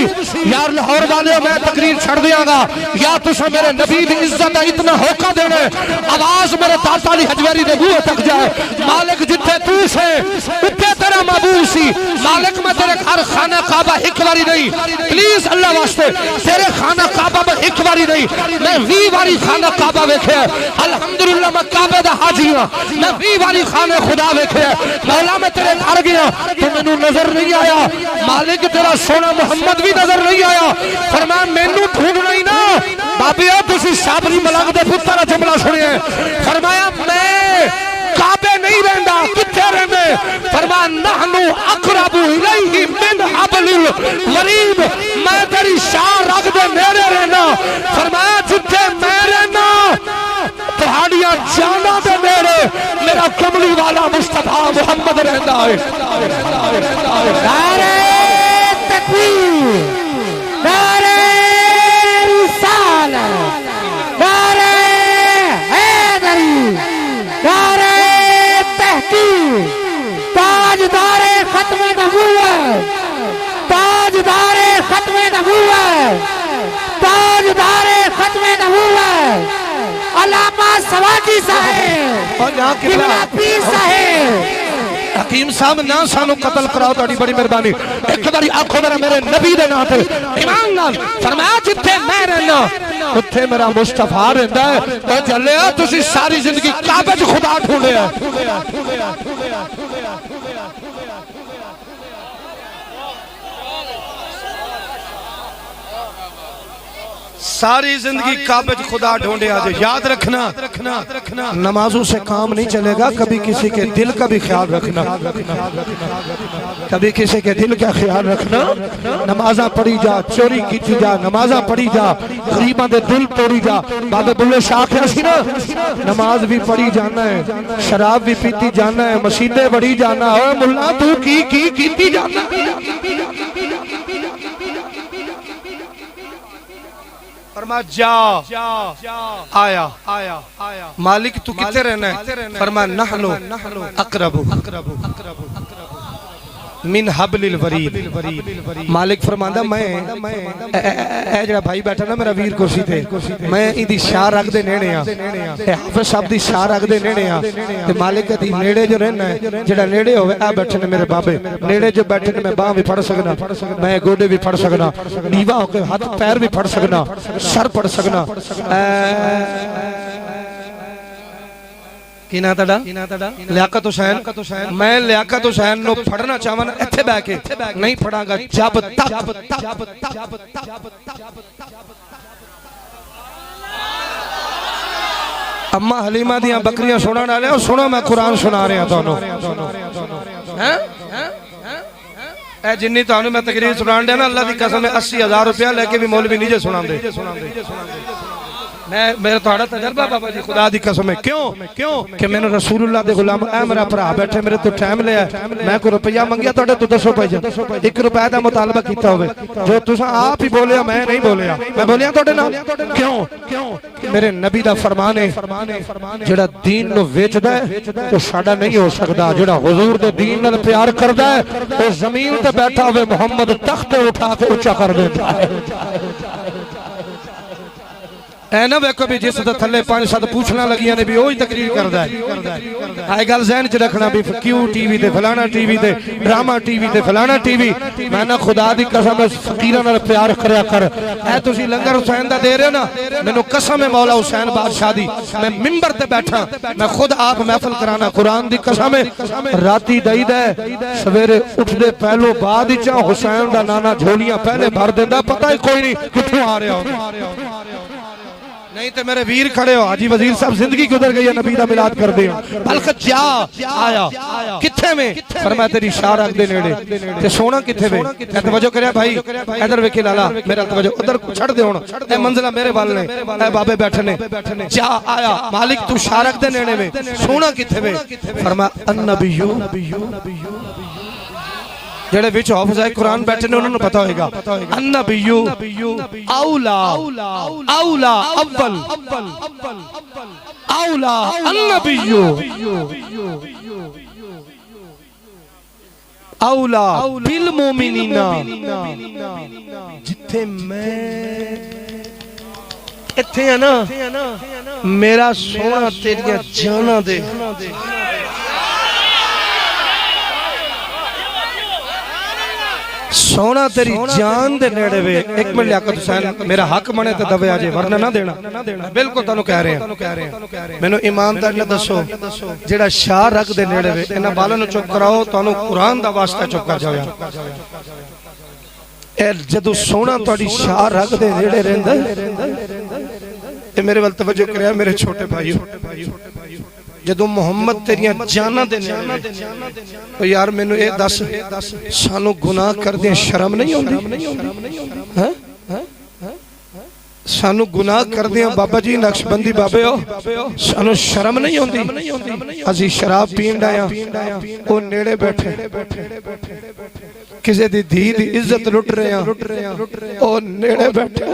یار لاہور والے میں تقریر چھڑ دیا گا یا تسا میرے نبی دی عزت اتنا ہوکا دینے آواز میرے داتا علی حجویری دے بوئے تک جائے مالک جتھے تو سے اتھے تیرا محبوب سی مالک میں تیرے گھر خانہ کعبہ ایک باری نہیں پلیز اللہ واسطے تیرے خانہ کعبہ میں ایک باری نہیں میں 20 باری خانہ کعبہ ویکھے الحمدللہ میں کعبہ دا حاجی ہوں میں 20 باری خانہ خدا ویکھے مولا میں تیرے گھر گیا تو میں نو نظر نہیں آیا مالک تیرا سونا محمد بھی نظر نہیں آیا فرمایا میں نو ڈھونڈ نہیں نا بابی آ تسی شابری ملک دے پتر جملہ سنے فرمایا میں کعبے نہیں رہندا کتھے رہندے فرمایا نحنو اقرب الیہ من حبل الورید میں تیری شاہ رگ دے میرے رہنا فرمایا جتھے میں رہنا پہاڑیاں جانا دے میرا کملی والا مصطفیٰ محمد رہندا ہے نعرہ تکبیر نعرہ رسالت نعرہ حیدری نعرہ تحقیق تاجدار ختم نبوت تاجدار ختم نبوت تاجدار ختم نبوت عباس سواجی صاحب اور یہاں قبلہ پیر صاحب حکیم صاحب نہ سانو قتل کراؤ تاری بڑی مہربانی ایک باری آنکھوں میرا میرے نبی دے نام تے ایمان نال فرمایا جتھے میں رہنا اتھے میرا مصطفیٰ رہندا ہے اور چلیا تسی ساری زندگی کعبے وچ خدا ڈھونڈیا ساری زندگی کعبے خدا ڈھونڈے آجے یاد رکھنا نمازوں سے کام نہیں چلے گا کبھی کسی کے دل کا بھی خیال رکھنا کبھی کسی کے دل کا خیال رکھنا نمازاں پڑھی جا چوری کیتی جا نمازاں پڑھی جا غریباں دے دل توڑی جا بابے بلے شاہ کیا سی نا نماز بھی پڑھی جانا ہے شراب بھی پیتی جانا ہے مسیدیں بڑھی جانا ہے ملا تو کیتی جانا فرما جا آیا مالک تو کتے رہنا ہے فرما نحنو اقرب من حبل الورید مالک فرماندہ میں اے جڑا بھائی بیٹھا نا میرا ویر کرسی تے میں ایدی شاہ رکھ دے نیڑے ہاں اے حافظ صاحب دی شاہ رکھ دے نیڑے ہاں تے مالک دی نیڑے جو رہنا ہے جڑا نیڑے ہوئے اے بیٹھے نے میرے بابے نیڑے جو بیٹھے نے میں باں بھی پڑھ سکنا میں گوڑے بھی پڑھ سکنا نیوہ ہو کے ہاتھ پیر بھی پڑھ سکنا سر پڑھ سکنا کی نا تڑا لیاقت حسین میں لیاقت حسین نو پڑھنا چاہوانا ایتھے بے کے نہیں پڑھا گا جب تک اممہ حلیمہ دیاں بکریاں سنا ڈالے اور سنو میں قرآن سنا رہے ہیں دونوں اے جنی تو میں تقریر سنان دے نا اللہ دی قسم میں 80,000 روپیہ لے کے بھی مولوی نیجے سنان دے میرا توڑا تجربہ بابا جی خدا دی قسم ہے کیوں کہ میں نے رسول اللہ دے غلام اے میرا پرا بیٹھے میرے تو ٹائم لیا میں کو روپیہ منگیا توڑے تو 200 پیجا 1 روپیہ دا مطالبہ کیتا ہوئے جو تسا آپ ہی بولیا میں نہیں بولیا میں بولیا توڑے نا کیوں میرے نبی دا فرمانے جڑا دین نو ویچ دے تو ساڑا نہیں ہو سکتا جڑا حضور دے دین نال پیار کر دے تو زمین تے بیٹھا ہوئے محمد تخت اٹھا کے اچھا کر دیتا ہے اے نا ویکو بھی جس دا تھلے 5-7 پوچھنا لگیاں نے بھی وہی تقریر کردا ہے آئے گل ذہن چ رکھنا بھی کیوں ٹی وی تے فلانا ٹی وی تے ڈرامہ ٹی وی تے فلانا ٹی وی میں نا خدا دی قسم فقیراں نال پیار کریا کر اے تسی لنگر حسین دا دے رہے ہو نا مینوں قسم ہے مولا حسین بادشاہ دی میں منبر تے بیٹھا میں خود آپ محفل کرانا قرآن دی قسم ہے راتی دئی دے سویرے اٹھ دے پہلو بعد وچ حسین دا نانا جھولیاں پہلے بھر دیندا پتہ ہی کوئی نہیں کتھوں آ رہا ہو نہیں تے میرے ویر کھڑے ہو حاجی وزیر صاحب زندگی گزر گئی ہے نبی دا میلاد کر دے بلکہ جا آیا کتھے میں فرمایا تیری شاہ رکھ دے نیڑے تے سونا کتھے میں اے توجہ کریا بھائی ادھر ویکھی لالا میرا توجہ ادھر چھڑ دے ہن اے منزلہ میرے وال نے اے بابے بیٹھے نے جا آیا مالک تو شاہ رکھ دے نیڑے میں سونا کتھے میں فرمایا النبیو جڑے وچ حافظ ہے قرآن بیٹھے نے انہوں نے پتا ہوئے گا النبیو اولا اول اولا النبیو اولا بالمومنین جتھے میں اتھے ہیں نا میرا سونا تیریاں جانا دے سونا تیری جان دے نیڑے وے ایک منٹ لیاقت حسین میرا حق منے تے دوے آجے ورنہ نہ دینا بالکل تانوں کہہ رہے ہیں مینوں ایماندار نے دسو جڑا شاہ رکھ دے نیڑے وے انہاں بالاں نوں چپ کراؤ تانوں قرآن دا واسطہ چپ کر جاؤ اے جدوں سونا تہاڈی شاہ رکھ دے نیڑے رہندا اے میرے ول توجہ کریا میرے چھوٹے بھائیو جدو محمد تیریاں جانا دے نیڑے یار میں نے اے دس سانو گناہ کر دیں شرم نہیں ہوندی سانو گناہ کر دیں بابا جی نقشبندی بابے ہو سانو شرم نہیں ہوندی ازی شراب پین ڈایا وہ نیڑے بیٹھے کسی دی دھی دی عزت لٹ رہے ہیں وہ نیڑے بیٹھے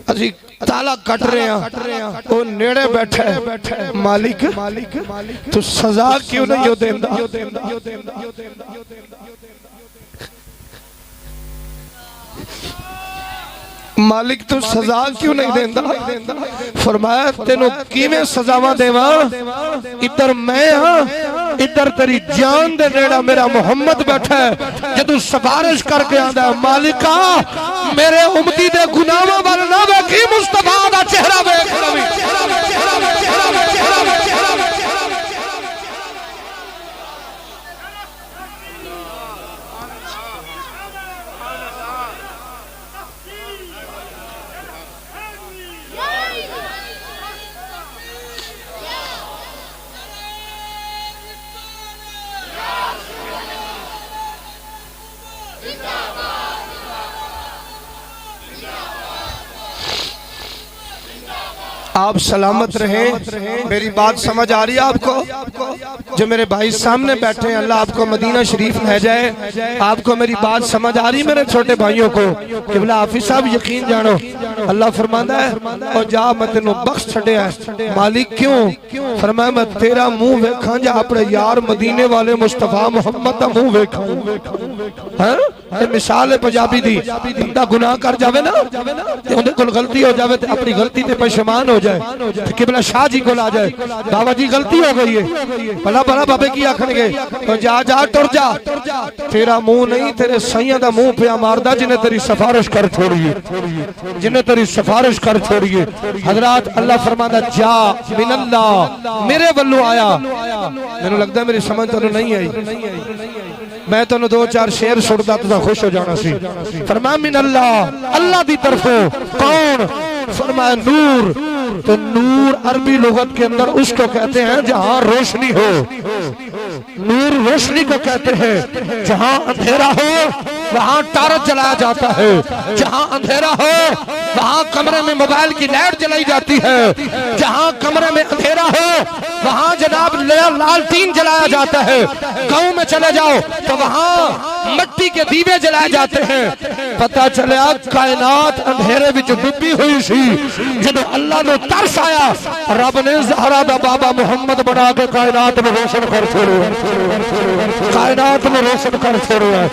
ازی تالا کٹ رہے ہیں وہ نیڑے بیٹھے مالک تو سزا کیوں نہیں ہو دیندہ مالک تو سزا کیوں نہیں دیندا؟ فرمایا تینوں کیویں سزاواں دیواں؟ ادھر میں ہاں، ادھر تیری جان دے نیڑا میرا محمد بیٹھا ہے، جدوں سفارش کر کے آندا ہے مالکا میرے امتی دے گناہاں ول نہ ویکھی، مصطفیٰ دا چہرہ ویکھ لوی۔ آپ سلامت رہیں، میری بات سمجھ آ رہی ہے آپ کو؟ جو میرے بھائی سامنے بیٹھے ہیں، اللہ آپ کو مدینہ شریف لے جائے۔ آپ کو میری بات سمجھ آ رہی میرے چھوٹے بھائیوں کو؟ قبلہ حافظ صاحب یقین جانو، اللہ فرماندہ ہے اور جا میں تینوں بخش چھڑے ہیں۔ مالک کیوں؟ فرمایا میں تیرا منہ ویکھاں جا اپنے یار مدینے والے مصطفیٰ محمد دا منہ ویکھاں۔ ہاں یہ مثال ہے پنجابی دی، بندہ گناہ کر جاوے نا تے اندے کول غلطی ہو جاوے تے اپنی غلطی تے پشیمان ہو جائے، قبلہ شاہ جی کو آ جائے بابا جی غلطی ہو گئی ہے، بھلا بھلا بابے کی آکھن گے جا جا ٹر جا، تیرا منہ نہیں تیرے سیاں دا منہ پہ ماردہ جنہیں تیری سفارش کر چھوڑیے، جنہیں تیری سفارش کر چھوڑیے۔ حضرات اللہ فرماتا جا من اللہ میرے ولو آیا، میں نے لگتا ہے میری سمجھ تو نہیں آئی، میں تو دو چار شعر سنتا تو خوش ہو جانا سی۔ فرمایا من اللہ، اللہ دی طرفوں کون؟ فرمایا نور۔ تو نور عربی لغت کے اندر اس کو کہتے ہیں جہاں روشنی ہو، نور روشنی کو کہتے ہیں، جہاں اندھیرا ہو وہاں ٹارچ جلایا جاتا ہے، جہاں اندھیرا ہو وہاں کمرے میں موبائل کی لائٹ جلائی جاتی ہے، جہاں کمرے میں اندھیرا ہو وہاں جناب لالٹین جلایا جاتا ہے، گاؤں میں چلے جاؤ تو وہاں مٹی کے دیوے جلائے جاتے ہیں۔ پتہ چلے کائنات اندھیرے وچ ڈوبی ہوئی سی، جب اللہ نے ترس آیا رب نے زہرا دا بابا محمد بنا کے کائنات میں روشن کر چھوڑے، کائنات میں روشن کر چھوڑے۔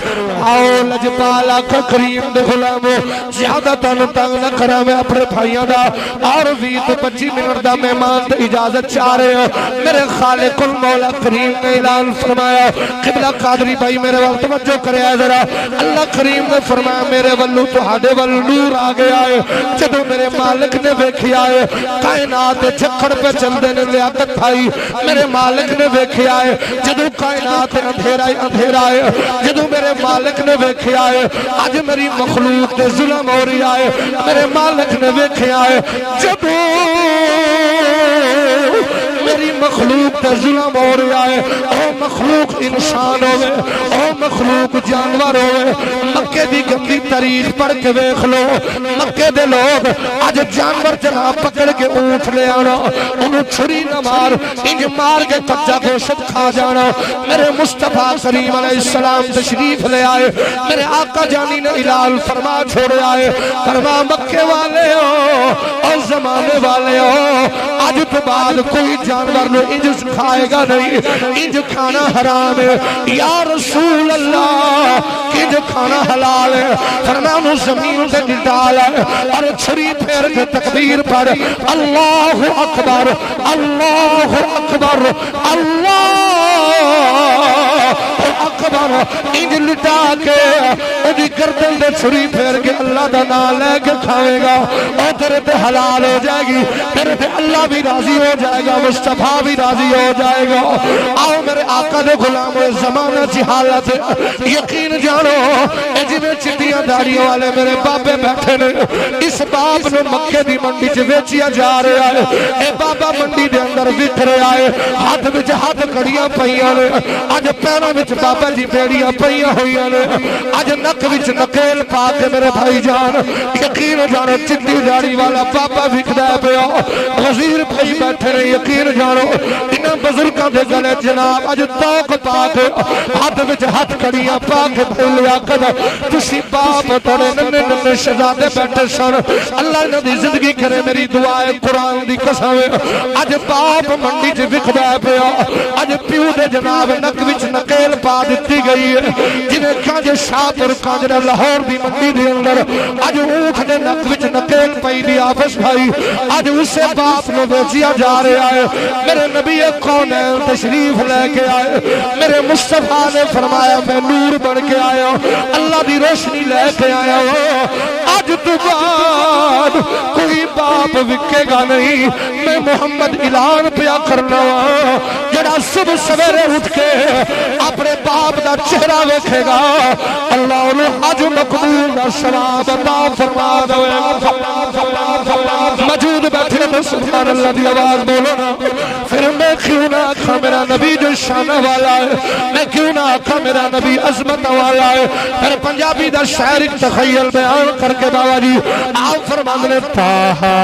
آؤ لجپالا کریم دے غلامو زیادہ تنگ نہ کرا، میں اپنے بھائیاں دا اور 20-25 منٹ دا مہمان تے اجازت چاہ رہے ہو۔ میرے خالق المولا کریم نے اعلان فرمایا، قبلہ قادری بھائی میرے وقت توجہ کرے ذرا، اللہ کریم نے فرمایا میرے ولو تہاڈے ول نور آ گیا ہے۔ جدوں میرے مالک نے ویکھیا ہے کائنات جھکڑ پہ چلدے نے لیاقت بھائی، میرے مالک نے ویکھیا ہے جدوں کائنات اندھیرا ہی اندھیرا ہے، جدوں میرے مالک نے ویکھیا ہے اج میری مخلوق تے ظلم ہو رہی ہے، میرے مالک نے ویکھیا ہے جدوں میری مخلوق تے ظلم ہو رہا ہے، او مخلوق انسان ہوئے، او مخلوق جانور ہوئے۔ مکے دی گندی تاریخ پڑھ کے ویکھ لو، مکے دے لوگ اج جانور جنا پکڑ کے اونٹ لے آنا، انہوں چھری نہ مار انج مار کے کچا گوشت کھا جانا۔ میرے مصطفیٰ کریم علیہ السلام تشریف لے آئے، میرے آقا جانی نے اعلان فرما چھوڑے آئے، فرما مکے والے ہو اور زمانے والے ہو، آج تو بعد کوئی جانور نو انج کھائے گا نہیں، انج کھانا حرام ہے۔ یا رسول اللہ انج کھانا حلال ہے، فرمایا انہوں زمین سے ڈال ہے اور چھری پھیر کے تکبیر پر اللہ اکبر اللہ اکبر اللہ اکبر انج لٹا کے انہی گردن دے چھری پھیر کے اللہ دا نام لے کے کھائے گا، اور تیرے تے حلال ہو جائے گی، تیرے تے اللہ بھی راضی ہو جائے گا، مصطفیٰ بھی راضی ہو جائے گا۔ آؤ میرے آقا دے غلام زمانہ کی حالت یقین جانو، اے جی میں چٹیاں داڑیوں والے میرے بابے بیٹھے نے، اس باپ نے مکے دی منڈی چ ویچیا جا رہا ہے، اے بابا منڈی دے اندر وک رہا ہے، ہاتھ وچ ہاتھ کڑیاں پئیاں نے، اج پیراں وچ بابا جی بیڑیاں پئیاں ہوئیاں نے، اج نک وچ نکیل پا کے میرے بھائی جان یقین جانو چٹی داڑی والا بابا وکدا پیا، وزیر بھائی بیٹھے رہے یقین جانو انہاں بزرگاں دے گلے جناب اج توق پاک ہاتھ وچ ہاتھ کڑیاں پاک بولیا کر تسی باپ تڑے ننے ننے شہزادے بیٹھے سن اللہ نے دی زندگی کرے میری دعا ہے قرآن دی قسم اج باپ منڈی چ وکدا پیا اج پیو دے جناب نک وچ نکیل پا دتی گئی ہے جویں کانج شاپر کانج لاہور دی منڈی دے اندر اج اونٹ دے نک وچ نکیل پئی دی آپس بھائی اج اسے باپ نو بیچیا جا رہا ہے میرے نبی کونین تشریف لے کے آئے میرے مصطفیٰ نے فرمایا میں نور بن کے آیا اللہ دی روشنی لے کے آیا آج تو بعد کوئی باپ وکے گا نہیں میں محمد اعلان پیا کرنا جڑا صبح سویرے اٹھ کے اپنے باپ دا چہرہ ویکھے گا اللہ انہوں آج مقبول دا ثواب عطا فرما دے موجود بیٹھے تو سبحان اللہ دی آواز بولو نا پھر میں کیوں نہ آکھا میرا نبی جو شان والا ہے میں کیوں نہ آکھا میرا نبی عظمت والا ہے پھر پنجابی دا شاعر ایک تخیل بیان کر کے بابا جی آپ فرمان نے تاہا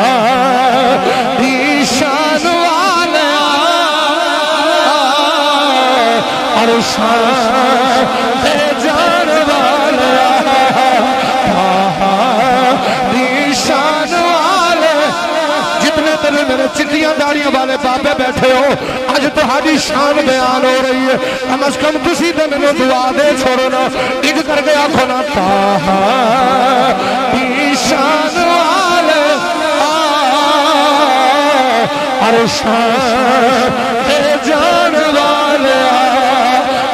دی شان والا اور شان دے جان والا تاہا دی شان والا جتنے تیرے میرے چٹیاں داڑیاں والے بابے بیٹھے ہو آج تہاڈی شان بیان ہو رہی ہے کم از کم تسی تے مینوں دعا دے چھوڑنا ایک کر کے آکھو نا تاہا دی شان والے ہر شان دے جان والے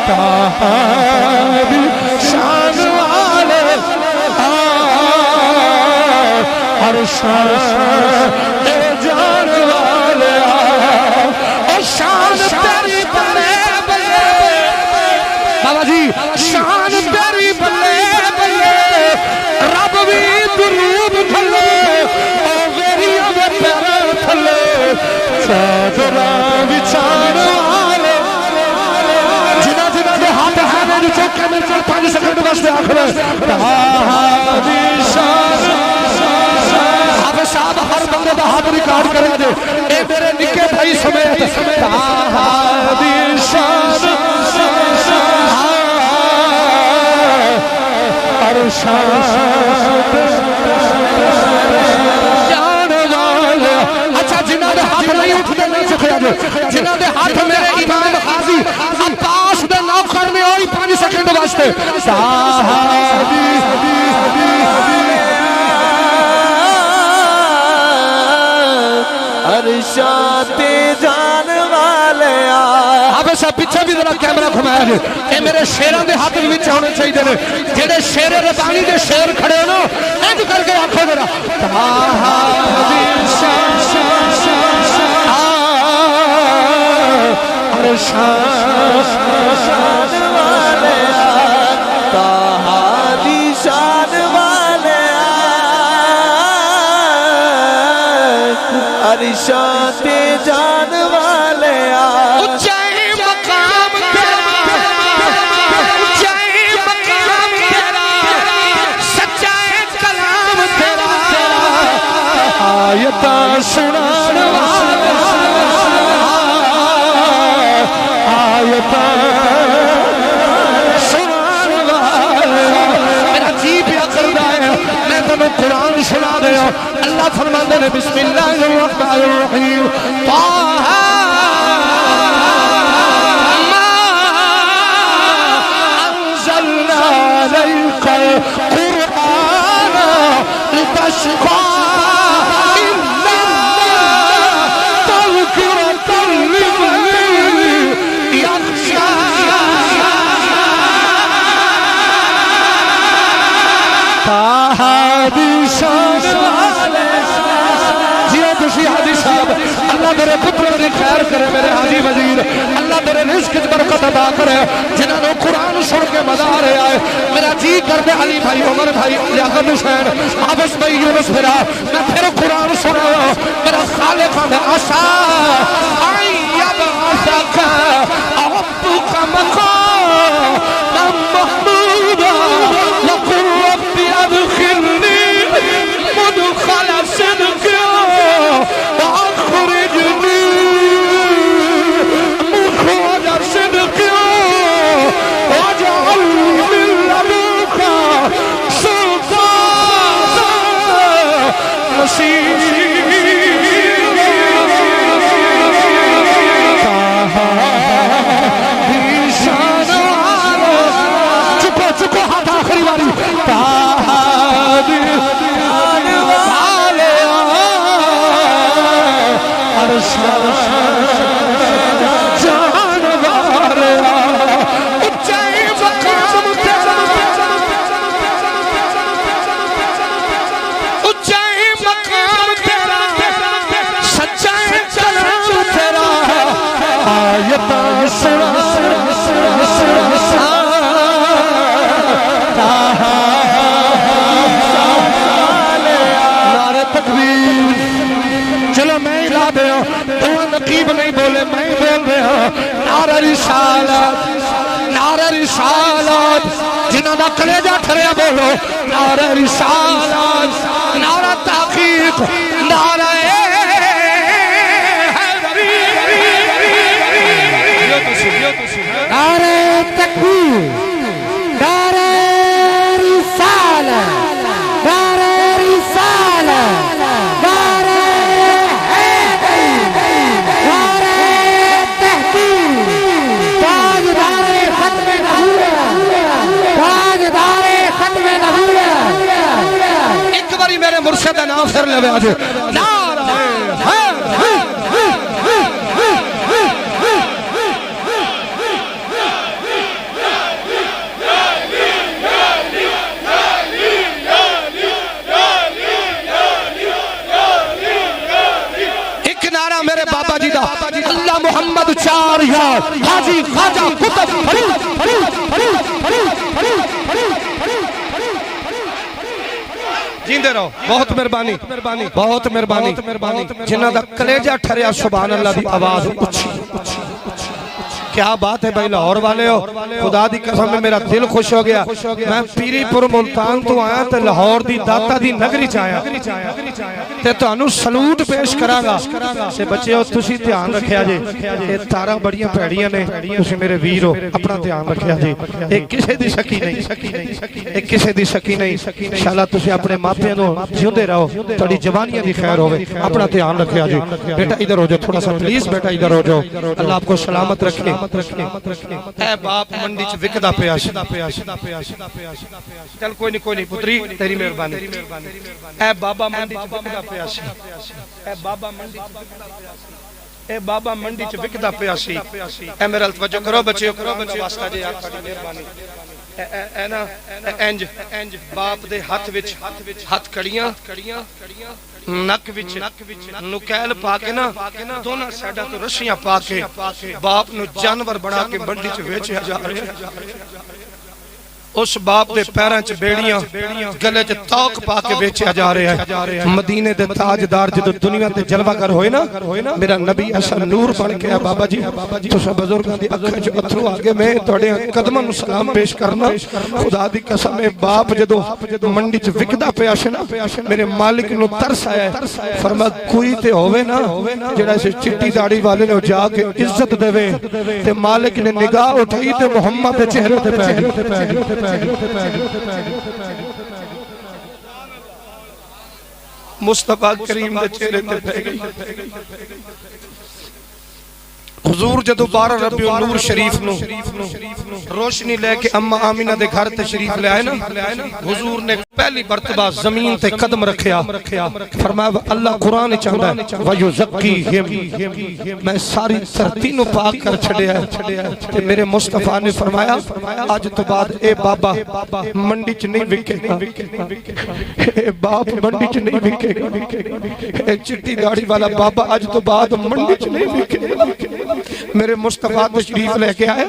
تاہا دی شان والے ہر شان دے جان والے شان تیری بلے بلے بابا جی شان تیری بلے بلے رب بھی درود تھلے او ویریاں دے پیر تھلے چادرا بچھان والے جنہ جنہ دے ہاتھ ہے جو چوکے میں 5 سیکنڈ واسطے آخر تاہا دی شان حافظ صاحب ہر بندے دا ہاتھ ریکارڈ کریں دے اے میرے نکے بھائی سمیت تاہا دی شان ہر شان جان والے اچھا جنہ دے ہاتھ نہیں اٹھتے نہیں سکھیا جو جنہ دے ہاتھ میرے امام غازی عباس دے نوکر میں ہوئی 5 سیکنڈ واسطے تاہا دی ارشاد جان والے آپ ایسا پیچھے بھی ذرا کیمرہ گھمایا جائے اے میرے شیران دے ہاتھ بھی بیچے ہونے چاہیے دے جیڑے شیر ربانی دے شیر کھڑے ہو نا ایج کر کے آنکھو ذرا تاہا دی شان شان والے تاہا دی شان والے ارشاد جان والے اونچائی مقام تیرا اونچائی مقام تیرا سچائی کلام تیرا آیتاں سنان والا آیتاں سنان والا میرا جی پیا کردا ہے میں تمہیں قرآن سنا دیا اللہ فرماندے نے بسم اللہ الرحمن الرحیم طه ما انزلنا عليك القرآن لتشقى إلا تذكرة لمن يخشى طه دی شان اللہ میرے پتر دی خیر کرے میرے حاجی وزیر اللہ میرے رزق برکت عطا کرے جنہوں نے قرآن سن کے مزہ آ رہا ہے میرا جی کر دے علی بھائی عمر بھائی لیاقت حسین حافظ بھائی یونس میرا میں پھر قرآن سنا میرا خالق ہے عسا ایب عساکا ربک مقاما محمودا وقل رب ادخلنی مدخل صدق واخرجنی رسالات جنہاں دا کلیجہ ٹھریا بولو نعرہ رسالات نعرہ تحقیق نعرہ نعرہ تکبیر نعرہ رسالت نعرہ رسالت نعرہ حیدری نعرہ تحقیق تاجدار ختم نبوت تاجدار ختم نبوت ایک باری میرے مرشد نام پھر لے آجے نعرہ حیدری بابا جی دا اللہ محمد چار یار حاجی خواجہ قطب فرید جیندے رہو بہت مہربانی بہت مہربانی جنہ دا کلیجہ ٹھریا سبحان اللہ دی آواز اچھی کیا بات ہے بھائی لاہور والے ہو خدا دی قسم میں میرا دل خوش ہو گیا میں پیری پور ملتان تو آیا تے لاہور دی داتا دی نگری چاہیا تے تو انو سلوٹ پیش کراں گا سے بچے ہو تسی دھیان رکھیا جے اے تارا بڑیاں پیڑیاں نے تسی میرے ویر ہو اپنا دھیان رکھیا جے اے کسے دی شکی نہیں اے کسے دی شکی نہیں انشاءاللہ تسی اپنے ماپیاں نو جیوندے رہو تڑی جوانیاں دی خیر ہوئے اپنا دھیان رکھیا جے بیٹا ادھر ہو جاؤ تھوڑا سا پلیز بیٹا ادھر ہو جاؤ اللہ آپ کو سلامت رکھے اے باپ منڈی چ وکدا پیا چل کوئی نہیں پتری تیری مہربانی اے بابا منڈی چ وکدا پیا اے بابا منڈی چ وکدا پیا اے بابا منڈی چ وکدا پیا اے میرا توجہ کرو بچیو واسطہ جی آپ دی مہربانی اے نا انج باپ دے ہاتھ وچ ہاتھ کڑیاں نک وچ نکیل پا کے نا دونوں سائیڈاں تو رشیاں پا کے باپ نو جانور بنا کے منڈی چ ویچیا جا رہے اس باپ دے پیراں چ بیڑیاں گلے چ توق پا کے بیچیا جا رہا ہے مدینے دے تاجدار جدو دنیا تے جلوہ گر ہوئے نا میرا نبی ایسا نور بن کے ہے بابا جی تو سب بزرگاں دی اکھاں چ اتھرو آگے میں تواڈے قدماں نو سلام پیش کرنا خدا دی قسم ہے باپ جدو منڈی چ وکدا پیا نا میرے مالک نو ترس آیا ہے فرما کوئی تے ہووے نا جڑا اس چٹی داڑھی والے نے جا کے عزت دے تے مالک نے نگاہ اٹھائی تے محمد دے چہرے تے پہ مصطفیٰ کریم دے چہرے تے پہ گئی حضور جدو 12 ربیع النور شریف نو روشنی لے کے اما آمینہ دے گھر تشریف لے آئے نا حضور نے پہلی مرتبہ زمین تے قدم رکھیا فرمایا اللہ قرآن چاہتا ہے وَيُزَكِّيهِمْ میں ساری ترتینو پاک کر چھڑیا ہے تے میرے مصطفیٰ نے فرمایا آج تو بعد اے بابا منڈی چ نہیں وکے گا اے باپ منڈی چ نہیں وکے گا اے چٹی داڑھی والا بابا آج تو بعد منڈی چ نہیں وکے گا میرے مصطفیٰ تشریف لے کے آئے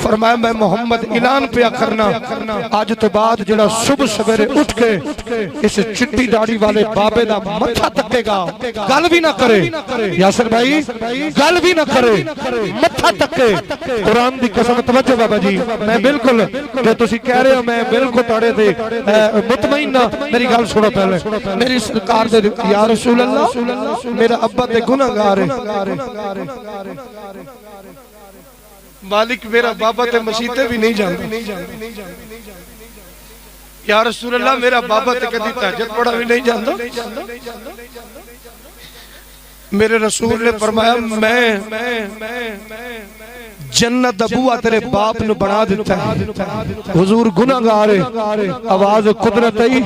فرمایا میں محمد اعلان پیا کرنا آج تو بعد جڑا صبح سویرے اٹھ کے اس چٹی داڑھی والے بابے دا متھا تکے گا گل بھی نہ کرے یاسر بھائی گل بھی نہ کرے متھا تکے قرآن دی قسم توجہ بابا جی میں بالکل جو تسی کہہ رہے ہو میں بالکل تاڑے دے مطمئن نہ میری گل سنو پہلے میری سرکار دے یا رسول اللہ میرا ابا تے گناہ گار ہے مالک میرا بابا تے مسیطے بھی نہیں جانتا یا رسول اللہ میرا بابا تے کدی تہجد پڑھا بھی نہیں جانتا میرے رسول نے فرمایا میں جنت ابوا تیرے باپ نو بنا دیتا ہے حضور گناہگار ہے آواز قدرت ہے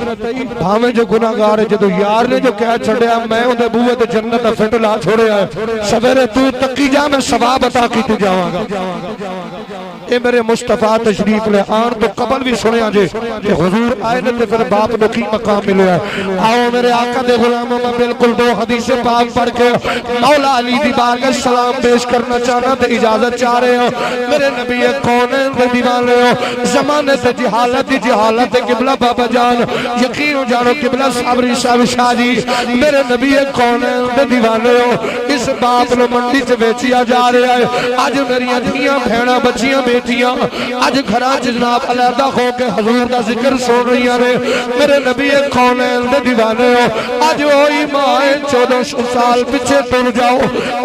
بھاویں جو گناہگار ہے جدو یار نے جو کہہ چھڑیا میں اندے بوئے تے جنت فٹ لا چھوڑیا ہے سویرے تو تکی جا میں ثواب عطا کی تو جاواں گا اے میرے مصطفیٰ تشریف لے آن تو قبل بھی سنیا جے کہ حضور آئے نے تے پھر باپ نو کی مقام ملیا ہے آؤ میرے آقا دے غلاموں میں بالکل دو حدیث پاک پڑھ کے مولا علی دی بارگاہ سلام پیش کرنا چاہنا تے اجازت چاہ رہے ہو میرے نبی کون دے دیوانے ہو زمانے تے جہالت قبلہ بابا جان یقین ہو جانو قبلہ صابری صاحب شاہ جی میرے نبی کون دے دیوانے ہو کس باپ نو منڈی چ بیچیا جا رہا ہے اج میری دھیاں بہناں بچیاں بیٹیاں اج گھراں چ جناب علیحدہ ہو کے حضور دا ذکر سن رہی نے میرے نبی کونین دے دیوانے ہو اج وہی ماں 1400 سال پیچھے تر جاؤ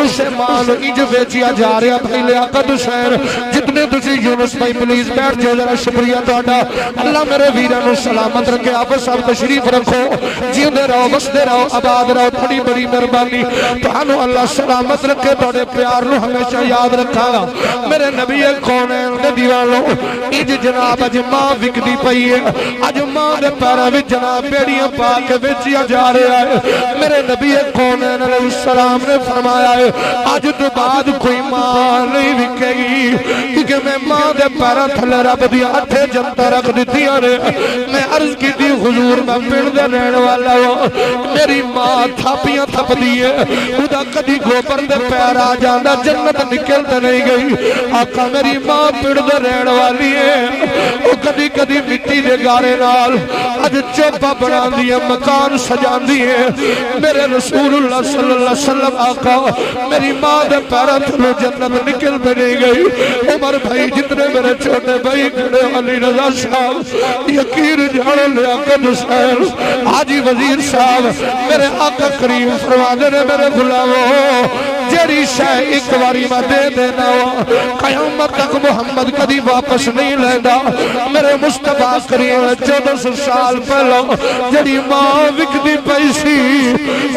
اسے ماں نو انج بیچیا جا رہا بھائی لیاقت حسین جتنے تسی یونس بھائی پلیز بیٹھ جاؤ ذرا شکریہ تہاڈا اللہ میرے ویراں نو سلامت رکھے آپ سب تشریف رکھو جیندے رہو بسدے رہو آباد رہو بڑی بڑی مہربانی تہانوں اللہ سلامت رکھے تہاڈے پیار نو ہمیشہ یاد رکھا گا میرے نبی کونین دے دیوانوں انج جناب اج ماں وکدی پئی ہے اج ماں دے پیراں وچ جناب بیڑیاں پا کے بیچیا جا رہا ہے میرے نبی کونین علیہ السلام نے فرمایا ہے اج تو بعد کوئی ماں نہیں وکے گی کیونکہ میں ماں دے پیراں تھلے رب دی ہتھے جنت رکھ دتیاں نے میں عرض کیتی حضور میں پنڈ دے رہن والا ہوں میری ماں تھاپیاں تھپدی ہے خدا کدی گوبر دے پیر آ جاندا جنت نکل تے نہیں گئی آقا میری ماں پنڈ دے رہن والی ہے او کدی کدی مٹی دے گارے نال اج چوپا بناندی ہے مکان سجاندی ہے میرے رسول اللہ صلی اللہ علیہ وسلم آقا میری ماں دے پیراں تھلوں جنت نکل تے نہیں گئی عمر بھائی جتنے میرے چھوٹے بھائی کھڑے علی رضا صاحب یقین جانے لیاقت حسین حاجی وزیر صاحب میرے آقا کریم فرماندے نے میرے غلامو جڑی شے ایک واری میں دے دینا قیامت تک محمد کدی واپس نہیں لیندا میرے مصطفیٰ کریم 1400 سال پہلو جڑی ماں وکدی پئی سی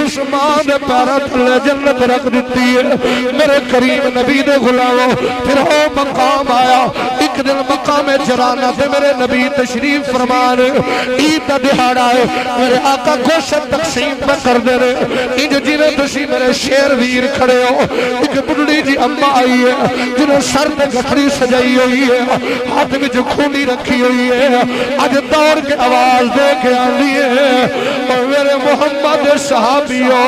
اس ماں دے پیراں تھلے جنت رکھ دتی ہے میرے کریم نبی دے غلامو پھر او مقام آیا ایک دن مقام جرانا تے میرے نبی تشریف فرمان عید دا دہاڑا ہے میرے آقا گوشت تقسیم میں کر دے رہے انج جنہیں تسی میرے شیر ویر کھڑے ہو ایک بڑھڑی جی اماں آئی ہے جنہیں سر تے گھڑی سجائی ہوئی ہے ہاتھ میں جو کھونی رکھی ہوئی ہے آج دوڑ کے آواز دے کے آندی ہے اور میرے محمد صحابیوں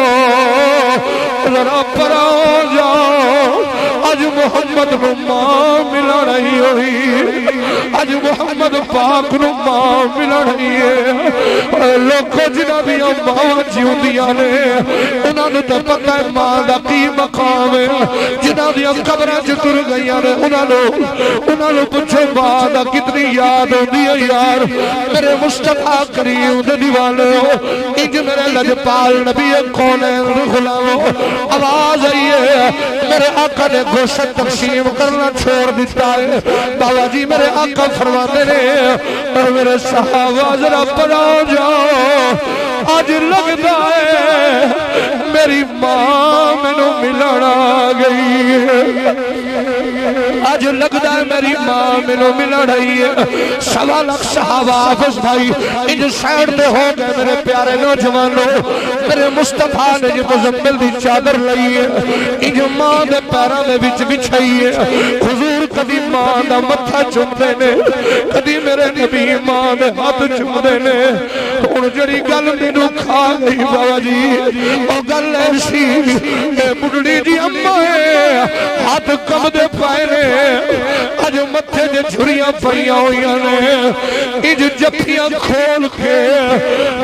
ذرا پر آ جاؤ آج محمد نو ماں ملا رہی ہوئی آج محمد پاک نو ماں ملا رہی ہے لوگوں جنہ دیا ماں جیوندیاں نے انہوں نے تو پتہ ہے ماں دا کی مقام ہے جنہ دیا قبریں چتر گئیاں نے انہوں نے پوچھو ماں دا کتنی یاد ہوندی ہے یار میرے مصطفیٰ کریم دے دیوانے ہو انج میرے لجپال نبی کونین غلامو آواز آئی ہے میرے آقا نے گوشت تقسیم کرنا چھوڑ دیتا ہے بابا جی میرے آقا فرماتے نے اور میرے صحابہ ذرا پڑا جاؤ آج لگتا ہے میری ماں میں نو ملنا گئی ہے آج لگتا ہے میری ماں میں نو ملنا رہی ہے 1.25 لاکھ صحابہ آفس بھائی انج سائڈ دے ہو گئے میرے پیارے نوجوانوں میرے مصطفیٰ نے جو مزمل دی چادر لئی ہے انج ماں دے پیروں دے وچ بچھائی ہے حضور کبھی ماں دا متھا چومدے نے کبھی میرے نبی ماں دے ہاتھ چومدے نے ہن جڑی گل مینوں کھا گئی بابا جی او گل ایسی اے بڑھڑی جی اماں ہاتھ کمدے پائے نے اج متھے دے جھریاں پئیاں ہوئیاں نے انج جفیاں کھول کے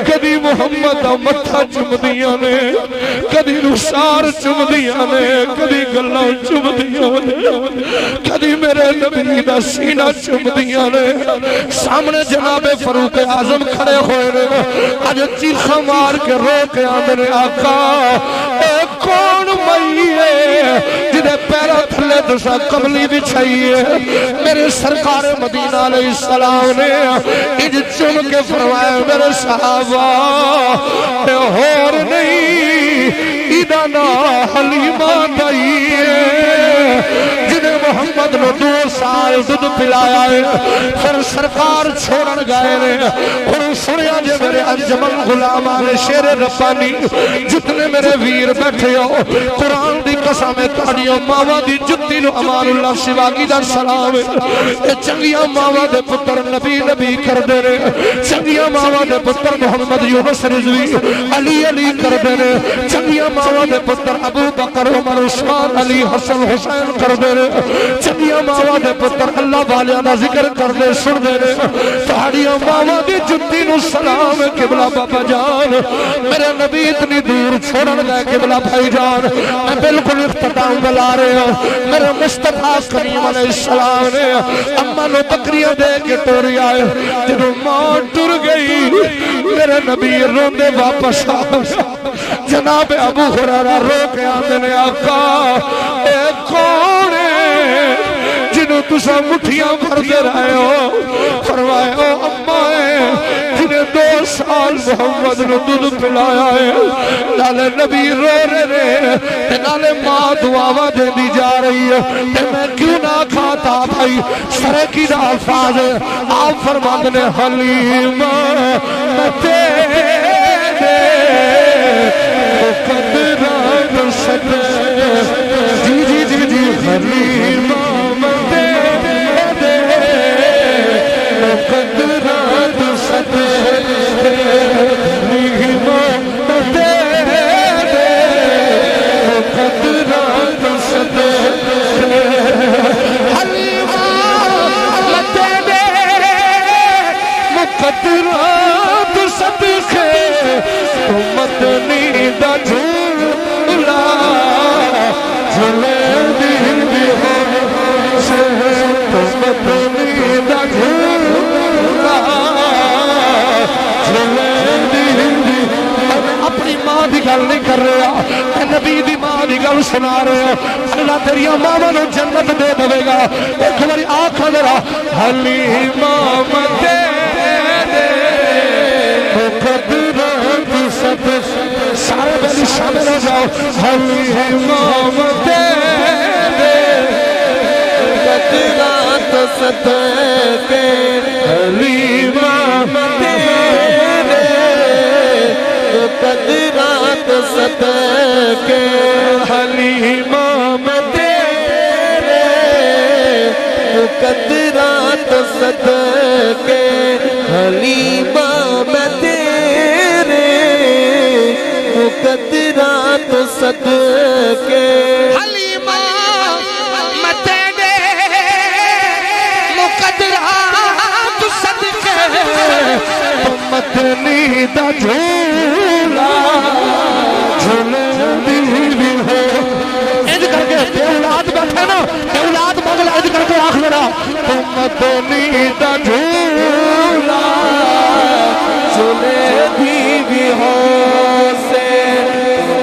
کبھی محمد دا متھا چومدیاں نے کبھی رخسار چومدیاں نے کبھی گلاں چومدیاں نے کبھی میرے نبی دا سینہ چومدیاں نے سامنے جناب فاروق اعظم کھڑے ہوئے نے اج چیخاں مار کے رو کے آندے نے آقا اے کون مئی ہے جنہیں پیرا تھلے دوسرا قبلی بچھائی ہے میرے سرکار مدینہ علیہ السلام نے انج چن کے فرمایا میرے صحابہ اے ہور نہیں ادانا حلیمہ دائی ہے جنہیں محمد نے 2 سال دودھ پلایا ہے پھر سرکار چھوڑن گئے نے اور سنیا جے میرے انجمن غلامان شیر ربانی جتنے میرے ویر بیٹھے ہو قرآن دی قسم تاڑیوں ماما دی جتی نو امان اللہ شواگی دا سلام اے چنگیاں ماما دے پتر نبی نبی کر دے رہے چنگیاں ماما دے پتر محمد یونس رضوی علی علی کر دے رہے چنگیاں ماما دے پتر ابو بکر بکر عمر عثمان علی حسن حسین کر دے رہے چنگیاں ماوا دے پتر اللہ والیاں دا ذکر کر دے سن دے رہے تہاڑیاں ماوا دی جتی نو سلام قبلہ بابا جان میرے نبی اتنی دور چھوڑن گئے قبلہ بھائی جان میں بالکل اختتام بلا رہے ہوں میرے مصطفیٰ کریم علیہ السلام نے اماں نو بکریاں دے کے ٹوری آئے جنہوں ماں ٹر گئی میرے نبی روندے واپس آئے جناب ابو ہریرہ رو کے آندے نے آقا اے کون ہے جنہوں تسا مٹھیاں بھر دے رہے ہو فرمائے او اماں ہے جنہیں 2 سال محمد نے دودھ پلایا ہے نالے نبی رو رہے تے نالے ماں دعاوا دے دی جا رہی ہے تے میں کیوں نہ کھاتا بھائی سرکی دا الفاظ آپ فرماندے نے حلیمہ میں تیرے مقدرات سدے جی جی جی جی حلیمہ میں تیرے مقدرات سدے حلیمہ میں تیرے مقدرات سدے حلیمہ میں تیرے مقدرات صدقے مدنی دا جھولا جھولے دل بھی ہو سے مدنی دا جھولا جھولے دل بھی اپنی ماں دی گل نہیں کر رہا میں نبی دی ماں دی گل سنا رہا اللہ تیری ماں نو جنت دے دے گا ایک باری آنکھ ذرا حلیمہ میں تیرے مقدرات سارے بیلی شامل ہو جاؤ حلیمہ میں تیرے مقدرات صدقے حلیمہ میں تیرے مقدرات صدقے حلیمہ میں تیرے مقدرات صدقے حلیمہ میں تیرے مقدرات صدقے حلیمہ میں تیرے مقدرات صدقے مدنی دا جھولا جھولے دل ہو اج کر کے بے اولاد بیٹھے نا بے اولاد مغل اج کر کے آخ لینا مدنی دا جھولا جھولے بھی ہو سے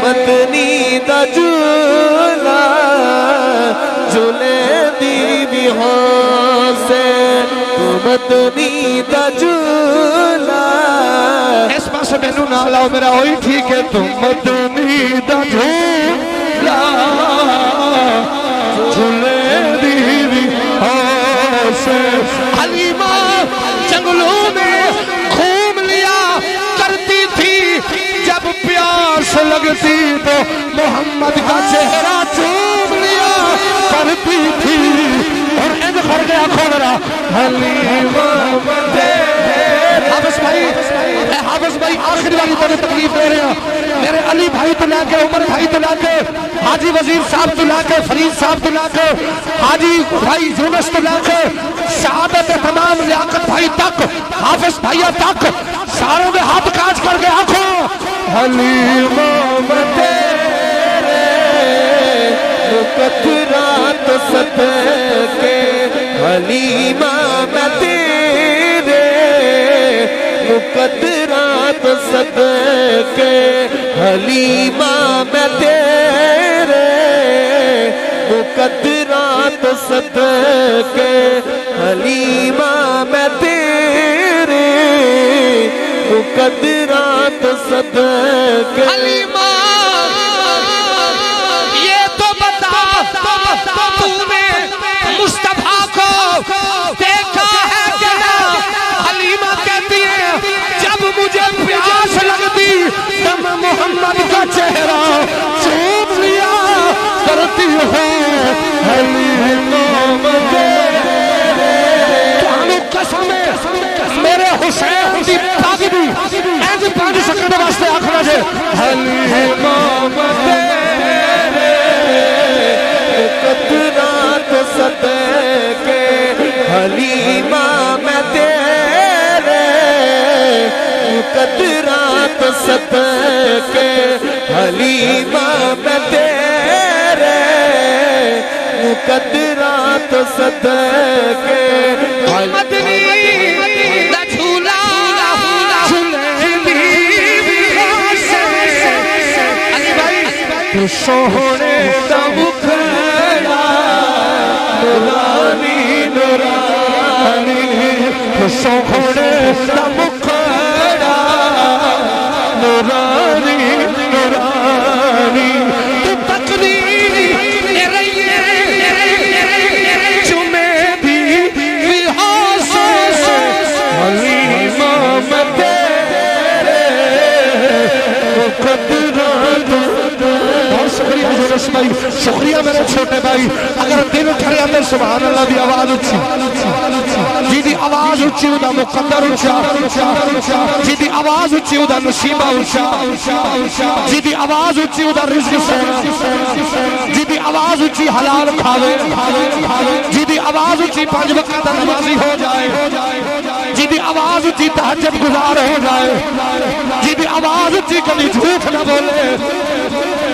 مدنی دا جھولا جھولے بھی ہو سے مدنی دا جھولا اس پاس مینو نہ لاؤ میرا ہوئی ٹھیک ہے تم مدنی دا جھولا جھولے دی ہو سے حلیمہ جنگلوں میں گھوم لیا کرتی تھی جب پیاس لگتی تو محمد کا چہرہ چوم لیا کرتی تھی اور ان کر گیا کھولنا حلیمہ حافظ بھائی آخری والی تو تکلیف دے رہے ہیں میرے علی بھائی تو لا کے عمر بھائی تو لا کے حاجی وزیر صاحب تو لا کے فرید صاحب تو لا کے حاجی بھائی یونس تو لا کے شہادت تمام لیاقت بھائی تک حافظ بھائیہ تک ساروں کے ہاتھ کاج کر کے آنکھوں حلیمہ میں تیرے مقدرات صدقے حلیمہ میں تیرے مقدرات صدقے حلیمہ میں تیرے مقدرات صدقے حلیمہ میں تیرے مقدرات صدقے حلیمہ یہ تو بتا تو نے مصطفیٰ کو دیکھا ہے کیا حلیمہ کہتی ہے جب مجھے پیاس لگتی تب محمد کا چہرہ چوم لیا کرتی ہے حلیمہ قسم میرے حسین دی پاگ دی ایسے 5 سیکنڈ واسطے آخر جے حلیمہ تیرے صدقے حلیمہ میں تیرے مقدرات صدقے مدنی دا جھولا تو سوہنے دا مکھڑا نورانی نورانی تو سوہنے دا مکھڑا نورانی نورانی تو تقدیری رہیے چمے دی وحاسس حلیمہ میں تیرے مقدرات شکریہ یونس بھائی شکریہ میرے چھوٹے بھائی اگر دل اٹھے اندر سبحان اللہ دی آواز اچھی جی دی آواز اچھی دا مقدر اچھا جی دی آواز اچھی دا نصیبہ اچھا جی دی آواز اچھی دا رزق سونا جی دی آواز اچھی حلال کھاوے جی دی آواز اچھی 5 وقت نمازی ہو جائے جی دی آواز اچھی تہجد گزار ہو جائے جی دی آواز اچھی کبھی جھوٹ نہ بولے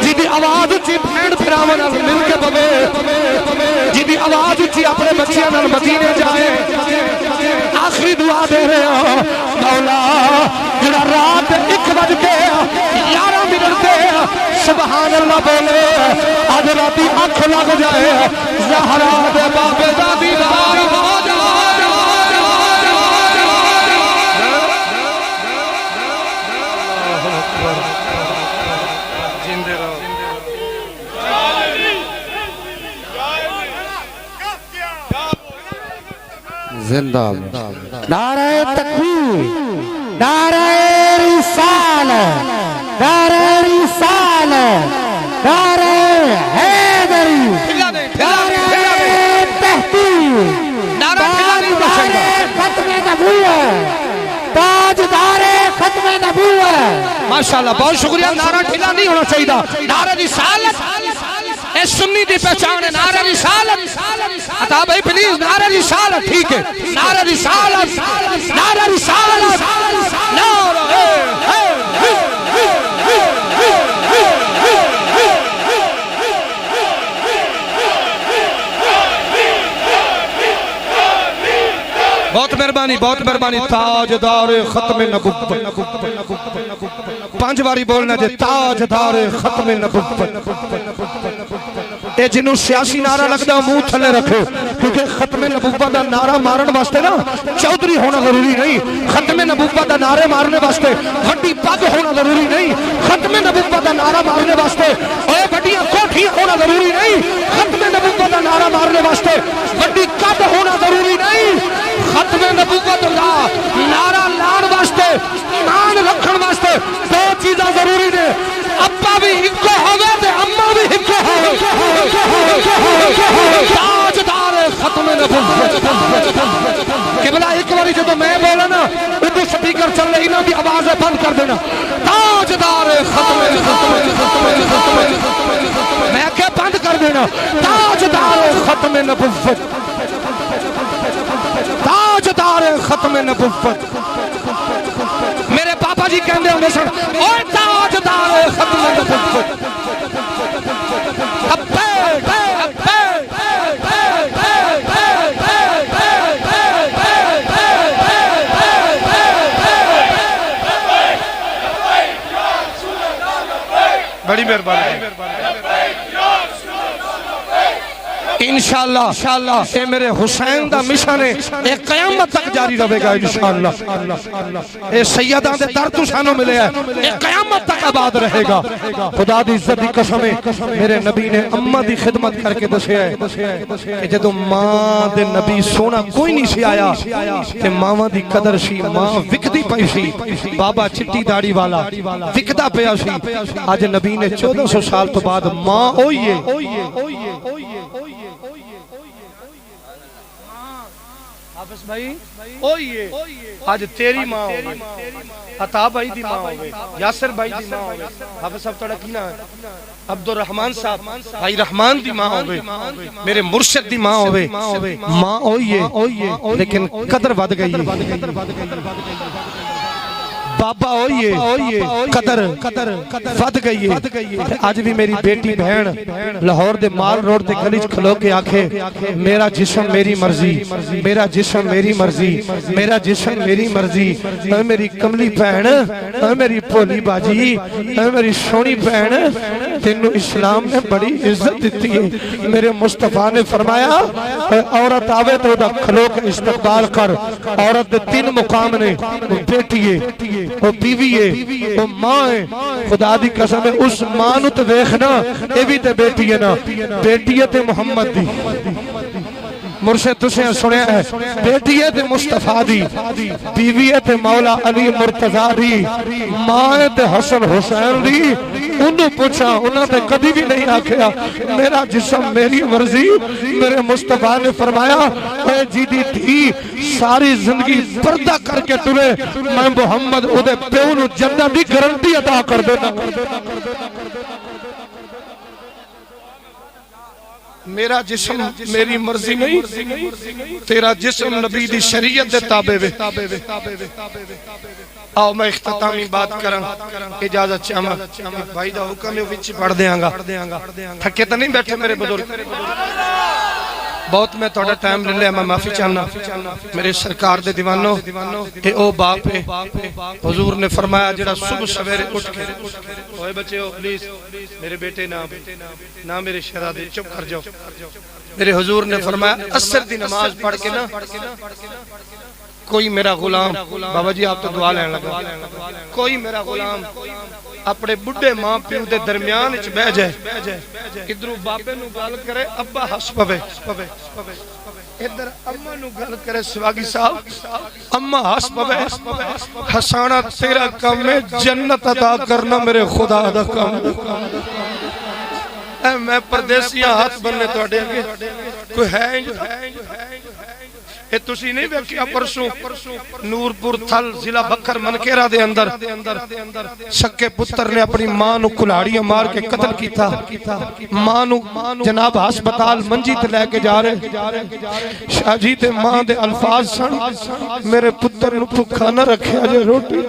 جی دی آواز اچھی بھیڑ پھراون نال مل کے پوے جی دی آواز اچھی اپنے بچیاں نال مدینے جائے آخری دعا دے رہے ہو مولا جڑا رات 1 بج کے 11 منٹ دے سبحان اللہ بولے آج راتی آنکھ لگ جائے زہرا دے باب دا دیدار ہو جائے زندہ نعرہ تکبیر نعرہ رسالت نعرہ رسالت نعرہ حیدری نعرہ تحقیق تاجدار ختم نبوت تاجدار ختم نبوت ماشاءاللہ بہت شکریہ نعرہ ٹھیلا نہیں ہونا چاہیے نعرہ رسالت اے سنی دی پہچان ہے نعرہ رسالت عطا بھائی پلیز نعرہ رسالت ٹھیک ہے نعرہ رسالت نعرہ رسالت بہت مہربانی تاجدار ختم نبوت 5 باری بولنا جے تاجدار ختم نبوت اے جنہوں سیاسی نعرہ لگدا منہ تھلے رکھو کیونکہ ختم نبوت دا نعرہ مارن واسطے نا چودھری ہونا ضروری نہیں ختم نبوت دا نعرے مارنے واسطے وڈی پگ ہونا ضروری نہیں ختم نبوت دا نعرہ مارنے واسطے اے وڈیاں کوٹھیاں ہونا ضروری نہیں ختم نبوت دا نعرہ مارنے واسطے وڈی قد ہونا ضروری نہیں ختم نبوت دا نعرہ لان واسطے ایمان رکھن واسطے 2 چیزاں ضروری نے ابا بھی ہکو ہوئے تے اماں بھی ہکو ہوئے تاجدار ختم نبوت قبلہ ایک باری جدو میں بولا نا اردو سپیکر چل رہی نا بھی آوازیں بند کر دینا تاجدار ختم میں کہ بند کر دینا تاجدار ختم نبوت تاجدار ختم نبوت میرے پاپا جی کہندے ہوں سن اوہ تاجدار ختم نبوت بڑی مہربانی انشاءاللہ اے میرے حسین دا مشن ہے اے قیامت تک جاری رہے گا انشاءاللہ اے سیدان دے در تو سانوں ملے ہے اے قیامت تک آباد رہے گا خدا دی عزت دی قسم ہے میرے نبی نے اماں دی خدمت کر کے دسیا ہے کہ جدو ماں دے نبی سونا کوئی نہیں سی آیا کہ ماں دی قدر سی ماں وکدی پئی سی بابا چٹی داڑی والا وکدا پیا سی آج نبی نے 1400 سال تو بعد ماں ہوئی ہے حافظ بھائی اوئیے آج تیری ماں ہوئے عطا بھائی دی ماں ہوئے یاسر بھائی دی ماں ہوئے حافظ صاحب توڑا کی نا ہے عبدالرحمن صاحب بھائی رحمان دی ماں ہوئے میرے مرشد دی ماں ہوئے ماں ہوئیے لیکن قدر ود گئی بابا ہوئیے قدر ود گئی ہے آج بھی میری بیٹی بہن لاہور دے مال روڈ دے گلیچ کھلو کے آکھے میرا جسم میری مرضی میرا جسم میری مرضی میرا جسم میری مرضی اے میری کملی بہن اے میری پولی باجی اے میری سونی بہن تینوں اسلام نے بڑی عزت دیتی ہے میرے مصطفیٰ نے فرمایا عورت آوے تو دا کھلو کے استقبال کر عورت دے 3 مقام نے بیٹی ہے وہ بیوی ہے وہ ماں ہے خدا دی قسم ہے اس ماں نو تے ویکھنا اے بھی تے بیٹی ہے نا بیٹی ہے تے محمد دی مرشد تسے سنیا ہے بیٹی ہے تے مصطفیٰ دی بیوی ہے تے مولا علی مرتضیٰ دی ماں ہے تے حسن حسین دی انہوں پوچھا انہوں نے کبھی بھی نہیں آکھیا میرا جسم میری مرضی میرے مصطفیٰ نے فرمایا اے جیدی تھی ساری زندگی پردہ کر کے تلے میں محمد ادھے پیونو جنت دی گارنٹی عطا کر دینا میرا جسم میری مرضی نہیں تیرا جسم نبی دی شریعت دے تابع وے آؤ میں اختتامی بات کروں اجازت چاہما بھائی دا حکم ہے وچ پڑھ دیاں گا تھکے تو نہیں بیٹھے میرے بزرگ بہت میں توڑا ٹائم لے لیا میں معافی چاہنا میرے سرکار دے دیوانوں اے او باپ ہے حضور نے فرمایا جڑا صبح سویرے اٹھ کے اوے بچے ہو پلیز میرے بیٹے نہ میرے شہزادے چپ کر جاؤ میرے حضور نے فرمایا عصر دی نماز پڑھ کے نا کوئی میرا غلام بابا جی آپ تو دعا لین لگا کوئی میرا غلام اپنے بڑھے ماں پیو دے درمیان اچ بہ جائے ادھروں باپے نو گال کرے ابا ہس پوے ادھر اماں نو گال کرے سواگی صاحب اماں ہس پوے ہسانا تیرا کام ہے جنت عطا کرنا میرے خدا دا کام اے میں پردیسیاں ہاتھ بننے تو اڑے کوئی ہے تسی نہیں ویکھیا پرسوں نورپور تھل ضلع بکر منکیرا دے اندر سکے پتر نے اپنی ماں نو کلاڑیاں مار کے قتل کیتا ماں نو جناب ہسپتال منجی تے لے کے جا رہے شاہ جی تے ماں دے الفاظ سن میرے پتر نو بھکھا نہ رکھیا جے روٹی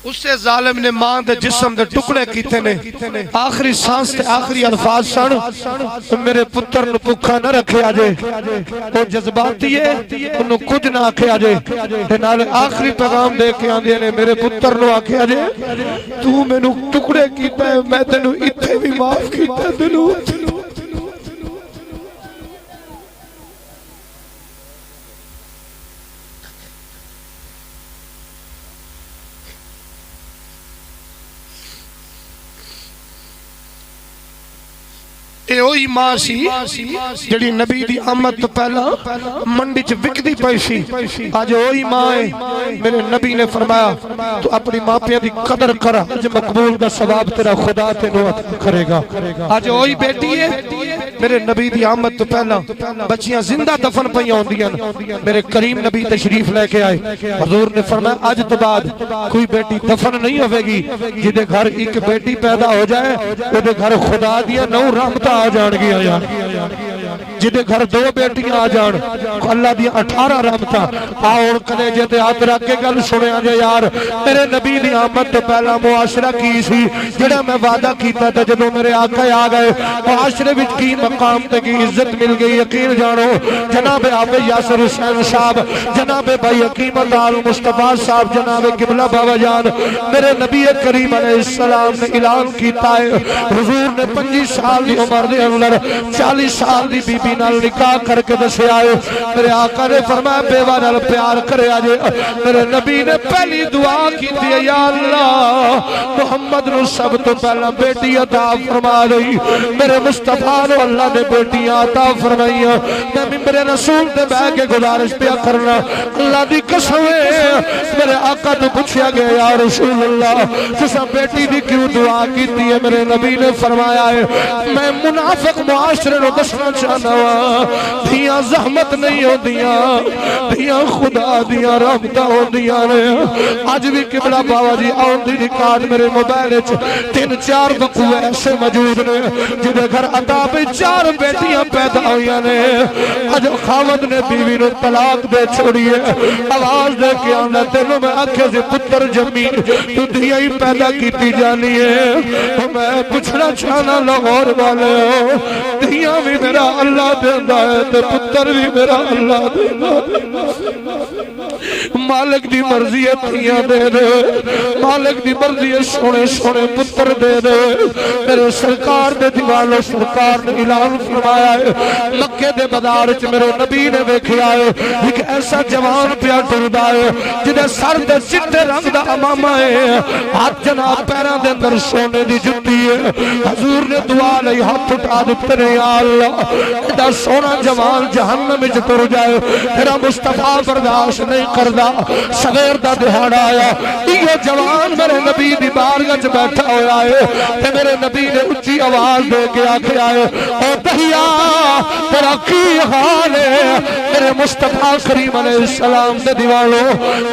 اس سے ظالم نے ماں دے جسم دے ٹکڑے کیتے نے آخری سانس تے آخری الفاظ سن میرے پتر نو بھکھا نہ رکھے آجے وہ جذباتی ہے انہوں کچھ نہ آکھے آجے نالے آخری پیغام دے کے آندے نے میرے پتر نو آکھے آجے تو میں نو ٹکڑے کیتا ہے میں تے نو اتھے بھی معاف کیتا ہے دلو اے اوہی ماں سی جڑی نبی دی آمد تو پہلا منڈی چ وکدی پئی سی آج اوہی ماں ہے میرے نبی نے فرمایا تو اپنی ماں پیاں دی قدر کر اج مقبول دا ثواب تیرا خدا تینوں کرے گا آج اوہی بیٹی ہے میرے نبی دی آمد تو پہلا بچیاں زندہ دفن پئی ہوندیاں میرے کریم نبی تشریف لے کے آئے حضور نے فرمایا آج تو بعد کوئی بیٹی دفن نہیں ہوے گی جدے گھر ایک بیٹی پیدا ہو جائے اودے گھر خدا دیا 9 رحمتاں آ جان گیا یار جدے گھر 2 بیٹیاں آ جان اللہ دی 18 رحمتاں آؤ کلیجے تے ہاتھ رکھ کے گل سنے آجے یار میرے نبی دی آمد تو پہلا معاشرہ کی سی جڑا میں وعدہ کیتا تھا جدوں میرے آقا آ گئے معاشرے وچ کی مقام تے کی عزت مل گئی یقین جانو جناب آپ یاسر حسین صاحب جناب بھائی حکیمت آل مصطفیٰ صاحب جناب قبلہ بابا جان میرے نبی کریم علیہ السلام نے اعلان کیتا ہے حضور نے 25 سال دی عمر دے اندر 40 سال دی بی بی نال نکاح کر کے دسے آئے میرے آقا نے فرمایا بیوہ نال پیار کرے آجے میرے نبی نے پہلی دعا کی دی یا اللہ محمد نو سب تو پہلا بیٹی عطا فرما دئی میرے مصطفیٰ نو اللہ نے بیٹی عطا فرمائی میں ممبر رسول دے بہ کے گزارش پیا کرنا اللہ دی قسم میرے آقا تو پوچھا گیا یا رسول اللہ تسا بیٹی دی کیوں دعا کی دی ہے میرے نبی نے فرمایا ہے میں منافق معاشرے نو دسنا چاہنا سمجھاواں دھیاں زحمت نہیں ہوندیاں دھیاں خدا دیاں رحمتاں ہوندیاں نے اج بھی قبلہ باوا جی آن دی ریکارڈ میرے موبائل وچ 3-4 وقوع ایسے موجود نے جدے گھر عطا پہ 4 بیٹیاں پیدا ہوئیاں نے اج خاوند نے بیوی نو طلاق دے چھوڑی ہے آواز دے کے آندا تینوں میں آکھے سے پتر جمی تو دھیاں ہی پیدا کیتی جانی ہے میں پوچھنا چاہنا لاہور والے ہو دھیاں بھی میرا اللہ دیندا ہے تے پتر بھی میرا اللہ دیندا مالک دی مرضی ہے دھیاں دے دے مالک دی مرضی ہے سونے سونے پتر دے دے میرے سرکار دے دیوالو سرکار نے اعلان فرمایا ہے مکے دے بازار وچ میرے نبی نے ویکھیا ہے ایک ایسا جوان پیا ٹردا ہے جدے سر تے چٹے رنگ دا امامہ ہے ہاتھ جناب پیراں دے اندر سونے دی جُتی ہے حضور نے دعا لئی ہاتھ اٹھا دتے نے یا اللہ ایڈا سونا جوان جہنم وچ تر جائے تیرا مصطفیٰ برداشت نہیں کردا سویر دا دہاڑا آیا یہ جوان میرے نبی دی بارگاہ وچ بیٹھا ہویا ہے تے میرے نبی نے اونچی آواز دے کے آکھیا ہے او دہیا تیرا کی حال ہے میرے مصطفیٰ کریم علیہ السلام دے دیوالو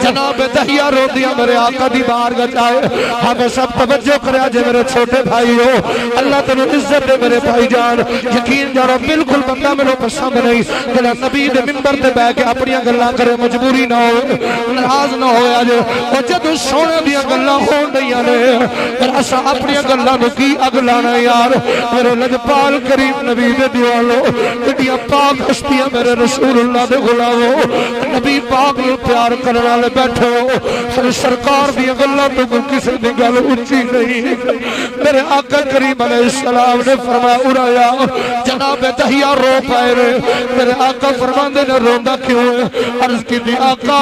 جناب دہیا رو دیا میرے آقا دی بارگاہ وچ آئے ہمیں سب توجہ کریا جے میرے چھوٹے بھائی ہو اللہ تینوں عزت دے میرے بھائی جان یقین جانو بالکل بندہ میرے پسند نہیں میرا نبی دے منبر تے بیٹھ کے اپنی گلاں کرے مجبوری نہ ہوئے ناراض نہ ہویا جے او جدوں سونے دیاں گلاں ہون ڈیاں نے پر اساں اپنی گلاں نوں کی اگ لانا یار میرے لجپال کریم نبی دے دیوالو ایڈیاں پاک ہستیاں میرے رسول اللہ دے غلامو نبی پاک نوں پیار کرن والے بیٹھے ہو سرکار دی گلاں تو کسے دی گل اونچی نہیں میرے آقا کریم علیہ السلام نے فرمایا اڑایا جناب دہیا رو پائے میرے آقا فرماندے نے روندا کیوں ہے عرض کی دی آقا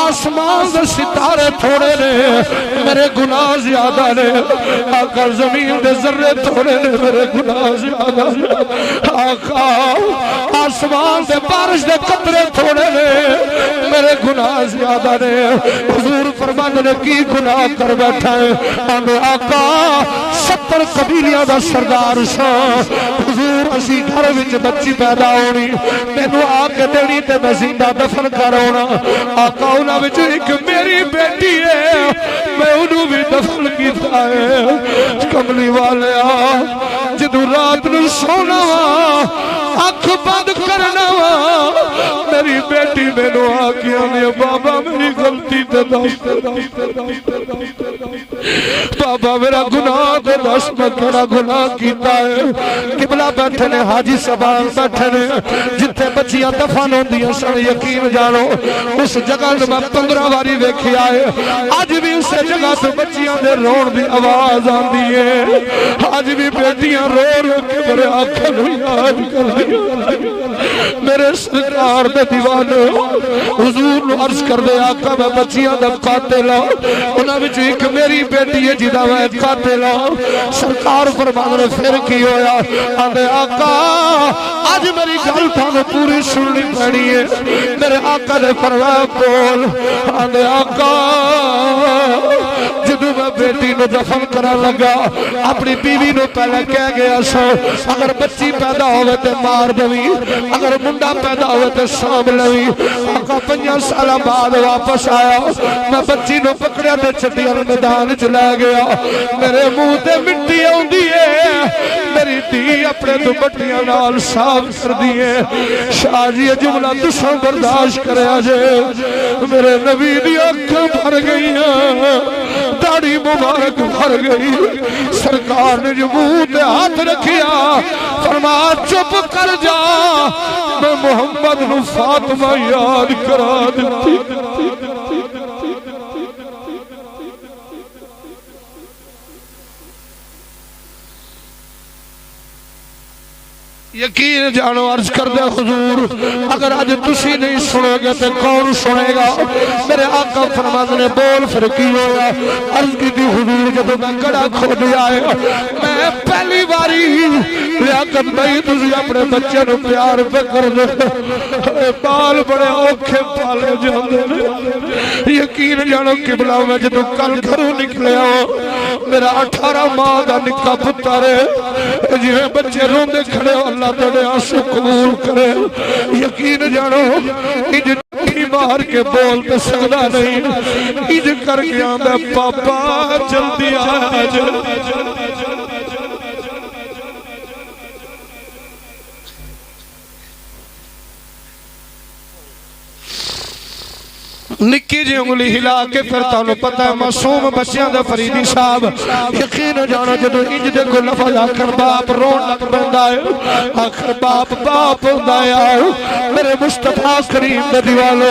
آسمان دے ستارے تھوڑے نے میرے گناہ زیادہ نے آقا زمین دے ذرے تھوڑے نے میرے گناہ زیادہ آقا آسمان دے بارش دے قطرے تھوڑے نے میرے گناہ زیادہ نے حضور فرماندے نے کی گناہ کر بیٹھا ہے آنے آقا 70 قبیلیاں دا سردار سا حضور اسی گھر وچ بچی پیدا ہونی مینوں آ کے دینی تے میں زندہ دفن کراونا آقا انہاں وچ ایک میری بیٹی ہے میں انہوں بھی دفن کیتا ہے کملی والیا جدوں رات نوں سونا وا اکھ بند کرنا وا میری بیٹی مینوں آ کے آندی بابا میری غلطی تے دس بابا میرا گناہ تے دس میں کیڑا گناہ کیتا ہے قبلہ بیٹھے نے حاجی صاحب بیٹھے نے جتھے بچیاں دفن ہوندیاں سن یقین جانو اس جگہ تے میں 15 واری ویکھیا ہے اج بھی اس جگہ تے بچیاں دے رون دی آواز آندی ہے اج بھی بیٹیاں رو رو کے میرے آنکھاں نوں یاد کردیاں میرے سرکار دے دیوانے حضور نو عرض کر دے آقا میں بچیاں دا قاتل انہاں وچ ایک میری بیٹی ہے جدا میں قاتل سرکار فرمان نے پھر کی ہویا آندے آقا آج میری گل تھانوں پوری سننی پڑی ہے میرے آقا نے فرمایا بول آندے آقا جدوں میں بیٹی نو دفن کرا لگا اپنی بیوی نو پہلے کہہ گیا سو اگر بچی پیدا ہوئے تے مار دوی اگر منڈا پیدا ہوئے تے سام لوی آقا 5 سال بعد واپس آیا میں بچی نو پکڑیا تے چٹیاں میدان چلا گیا میرے منہ تے مٹی آندی ہے میری دھی اپنے دوپٹیاں نال صاف کر دیے شاہ جی جملہ تساں برداشت کریا جے میرے نبی دی اکھاں بھر گئیاں داڑھی مبارک بھر گئی سرکار نے جو منہ تے ہاتھ رکھیا فرمایا چپ کر جا میں محمد نو فاطمہ یاد کرا دیتی یقین جانو عرض کر دے حضور اگر آج تسی نہیں سنے گے تو کون سنے گا میرے آقا فرماتے نے بول پھر کی ہوگا عرض کی تھی حضور جب میں کڑا کھو دیا ہے میں پہلی باری لیاقت نہیں تسی اپنے بچے نو پیار پہ کر دے بال بڑے اوکھے پالے جاندے یقین جانو قبلہ میں جب کل گھروں نکلے ہو میرا 18 ماہ دا نکا پتر ہے جی بچے روندے کھڑے ہو اللہ تیرے آنسو قبول کرے یقین جانو انج ٹھٹی مار کے بول تے سکدا نہیں انج کر کے آندا پاپا جلدی آ جا نکی جی انگلی ہلا کے پھر تانوں پتہ ہے معصوم بچیاں دا فریدی صاحب یقین جانا جدو انج دے کو لفظ آخر باپ رون لگ بندہ ہے آخر باپ ہوندہ ہے میرے مصطفیٰ کریم دے دیوالو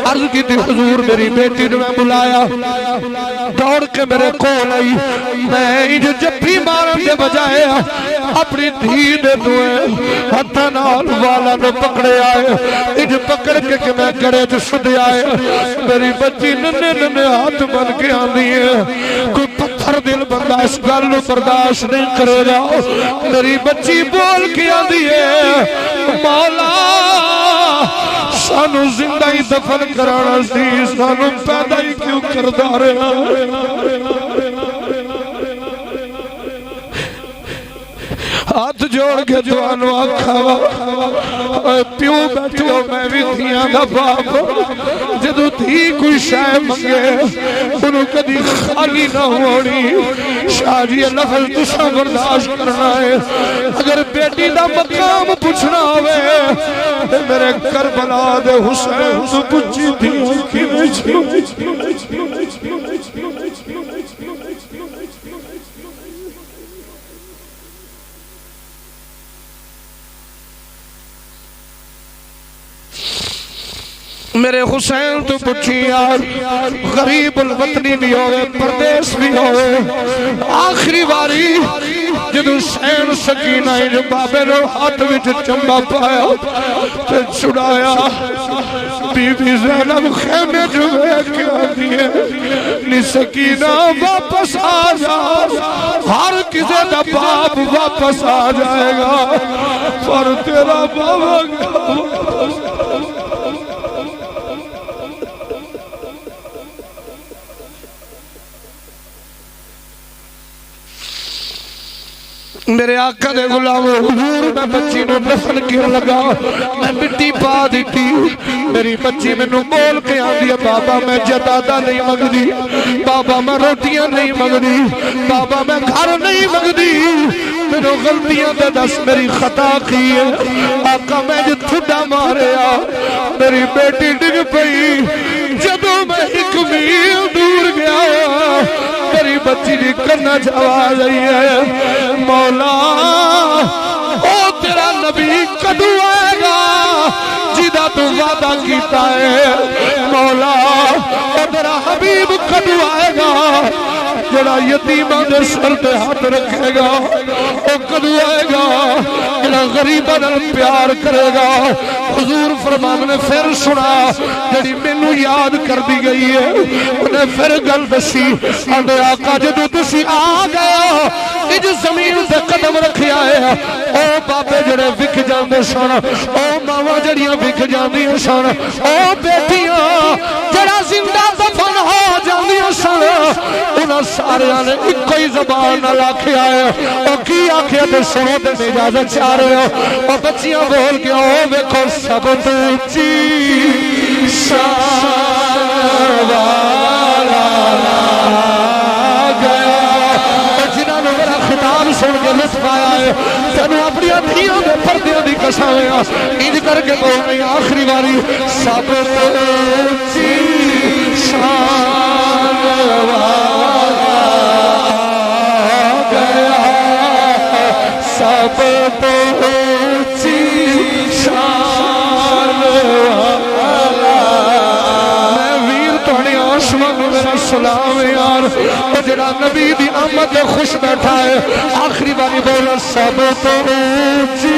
عرض کی تھی حضور میری بیٹی نے میں بلایا دوڑ کے میرے کول آئی میں انج جب بھی مارن دے بجائے اپنی دھی دے دوئے ہتھا نال والا نے پکڑے آئے انج پکڑ کے کہ میں گڑے جو شدے آئے میری بچی ننے ننے ہاتھ بن کے آنی ہے کوئی پتھر دل بندہ اس گل برداشت نہیں کرے گا میری بچی بول کے آنی ہے مولا سانو زندہ ہی دفن کرانا سی سانو پیدا ہی کیوں کردہ رہا ہاتھ جوڑ کے دعانو آکھا پیوں بیٹھے ہو میں بھی دھیاں دا باپ جدو دھی کوئی شاہ منگے انہوں کدی خالی نہ ہوڑی شاہ جی لفظ تسا برداشت کرنا ہے اگر بیٹی دا مقام پوچھنا ہوئے میرے کربلا دے حسین تو پوچھی دھیاں کی میرے حسین تو پوچھی یار غریب الوطنی بھی ہوئے پردیس بھی ہوئے آخری باری جدو حسین سکینہ جو بابے رو ہاتھ وچ چمبا پایا تے چھڑایا بی بی زینب خیمے جو کیا دیئے نی سکینہ واپس آ جا ہر کسی دا باپ واپس آ جائے گا پر تیرا بابا میرے آقا دے غلام حضور میں بچی نے دفن کر لگا میں مٹی پا دیتی میری بچی میں نو بول کے آن دیا بابا میں جدادہ نہیں مگ دی بابا میں روٹیاں نہیں مگ دی بابا میں گھر نہیں مگ دی میرے غلطیاں دے دس میری خطا کی ہے آقا میں جو تھوڑا مارے آ میری بیٹی ڈگ پئی جدو میں ایک میل دور گیا میری بچی نے کرنا جوا رہی ہے مولا او تیرا نبی کدو آئے گا جیدہ تو وعدہ کیتا ہے مولا او تیرا حبیب کدو آئے گا جڑا یتیمہ دے سر پہ ہاتھ رکھے گا او کدو آئے گا جڑا غریبہ دل پیار کرے گا حضور فرمان نے پھر سنا جڑی مینوں یاد کر دی گئی ہے انہیں پھر گل دسی آدھے آقا جدو تسی آ گیا اج زمین تے قدم رکھیا ہے او بابے جڑے وک جاندے سن او ماواں جڑیاں وک جاندیاں سن او بیٹیاں جڑا زندہ دفن ہو جاندیاں سن انہاں ساریاں نے ایک ہی زبان نال آکھیا ہے او کی آکھیا تے سنو تے اجازت چاہ رہے ہو او بچیاں بول کے او ویکھو سب تو اونچی شان والا سن کے لطف آیا ہے تینوں اپنی دھیوں دے پردیوں دی قسمیں انج کر کے بولنے آخری باری سب تو اونچی شان والا گیا سب تو اونچی شان والا میں ویر تھوڑی آسمان میرا سلام یار جڑا نبی دی آمد خوش بیٹھا ہے آخری باری بولا سب تو اونچی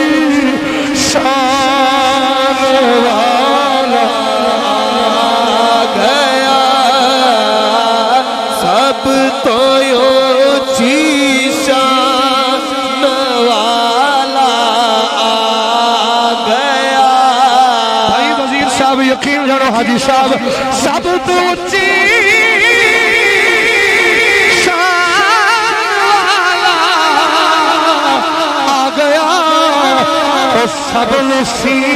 شان والا گیا سب تو اونچی شان والا گیا بھائی وزیر صاحب یقین جانو حاجی صاحب سب تو اونچی شان سب سینے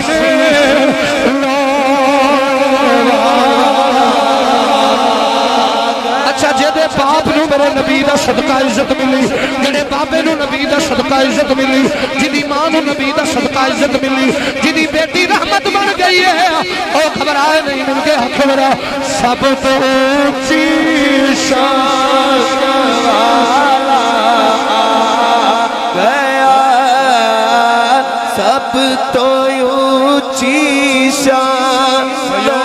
اچھا جدے باپ نو میرے نبی دا صدقہ عزت ملی، جدے بابے نو نبی دا صدقہ عزت ملی، جدی ماں نو نبی دا صدقہ عزت ملی، جدی بیٹی رحمت بن گئی ہے، او گھبرائے نہیں مل کے ہاتھ میرا سب تو اونچی شان والا گیا، سب تو اونچی شان والا۔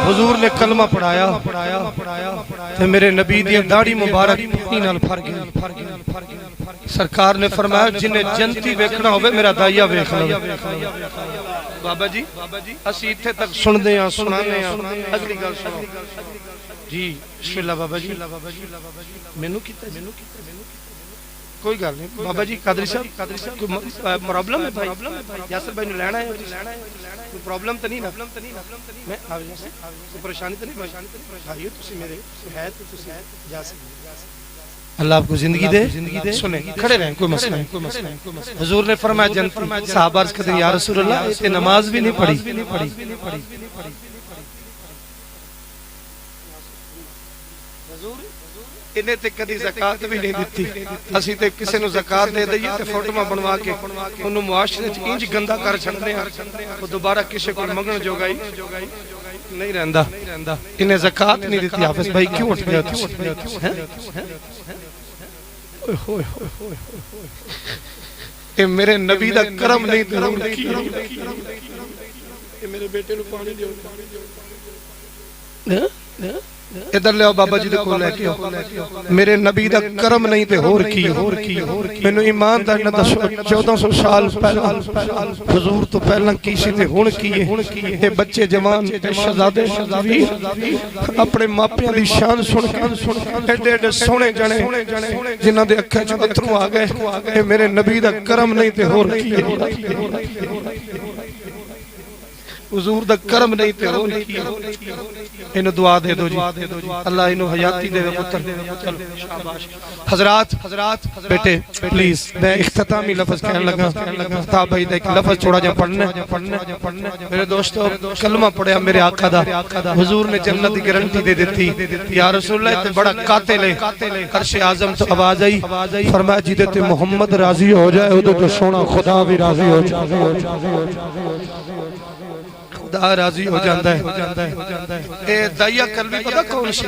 حضور نے کلمہ پڑھایا تے میرے نبی دی داڑھی مبارک پانی نال بھر گئی۔ سرکار نے فرمایا جنہیں جنتی ویکھنا ہوئے میرا دائیا ویکھ لو۔ بابا جی اسی اتھے تک سن دے ہیں سنانے ہیں، اگلی گل سنو جی۔ بسم اللہ بابا جی، مینوں کیتا ہے کوئی گل نہیں بابا جی۔ قادری صاحب کوئی پرابلم ہے بھائی؟ یاسر بھائی نے لینا ہے، کوئی پرابلم تو نہیں نا؟ میں کوئی پریشانی تو نہیں بھائی؟ تسی میرے ہے تو تسی جا سکتے۔ اللہ آپ کو زندگی دے، سنیں کھڑے رہیں، کوئی مسئلہ نہیں۔ حضور نے فرمایا جنتی، صحابہ عرض کرتے ہیں یا رسول اللہ تے نماز بھی نہیں پڑھی۔ انہیں تے کدی زکاة بھی نہیں دیتی، اسی تے کسے نو زکاة دے دئیے تے فوٹوما بنوا کے انہوں معاشرے انج گندہ کر چھڑنے ہیں، وہ دوبارہ کسے کو منگن جو گئی نہیں رہندہ۔ انہیں زکاة نہیں دیتی۔ حافظ بھائی کیوں اٹھ گیا تھی؟ اے میرے نبی دا کرم نہیں ضرور کیا، اے میرے بیٹے نو پانی دیو۔ ادھر لے آؤ بابا جی دے کو لے کے آؤ۔ میرے نبی دا کرم نہیں تے ہور کی میں نو ایمان دا نہ دسو 1400 سال پہلا حضور تو پہلا کی سی تے ہون کیے۔ اے بچے جوان شہزادے شہزادی اپنے ماپیاں دی شان سن کے ایڈے ایڈے سونے جنے جنہاں دے اکھاں چ اترو آ گئے۔ اے میرے نبی دا کرم نہیں تے ہور کیے، حضور دا کرم نہیں تے ہور کیے۔ انہوں دعا دے دو جی، اللہ انہوں حیاتی دے پتر۔ حضرات بیٹے پلیز میں اختتامی لفظ کہنے لگا، تھا بھائی دے ایک لفظ چھوڑا جا پڑھنے۔ میرے دوستو کلمہ پڑھیا میرے آقا دا، حضور نے جنت دی گارنٹی دے دیتی۔ یا رسول اللہ تے بڑا قاتل ہے، عرش اعظم تو آواز آئی، فرمایا جیدے تے محمد راضی ہو جائے ادھے تو سونا خدا بھی راضی ہو جائے، خدا راضی ہو جاندہ ہے۔ اے دائیا قلبی پتہ کون سی؟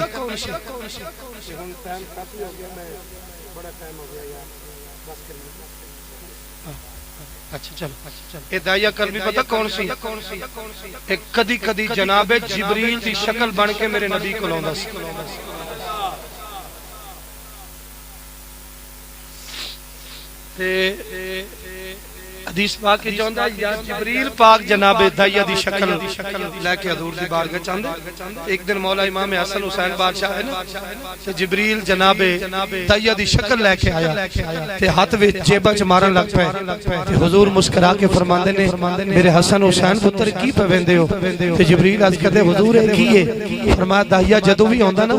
اچھا چلو، اے دائیا قلبی پتہ کون سی؟ ایک کدی کدی جناب جبریل دی شکل بن کے میرے نبی کو لوندا سی۔ حدیث پاک کے چاہندہ یا جبریل پاک جناب دائیا دی شکل لے کے حضور دی بارگاہ چاہندہ۔ ایک دن مولا امام حسن حسین بادشاہ ہے نا، تے جبریل جناب دائیا دی شکل لے کے آیا تے ہاتھ وچ جیبہ چ مارن لگ پے تے حضور مسکرا کے فرماندے نے میرے حسن حسین پتر کی پویندے ہو؟ تے جبریل عرض کرتے حضور ہے کی ہے؟ فرمایا دائیا جدوں بھی ہوندا نا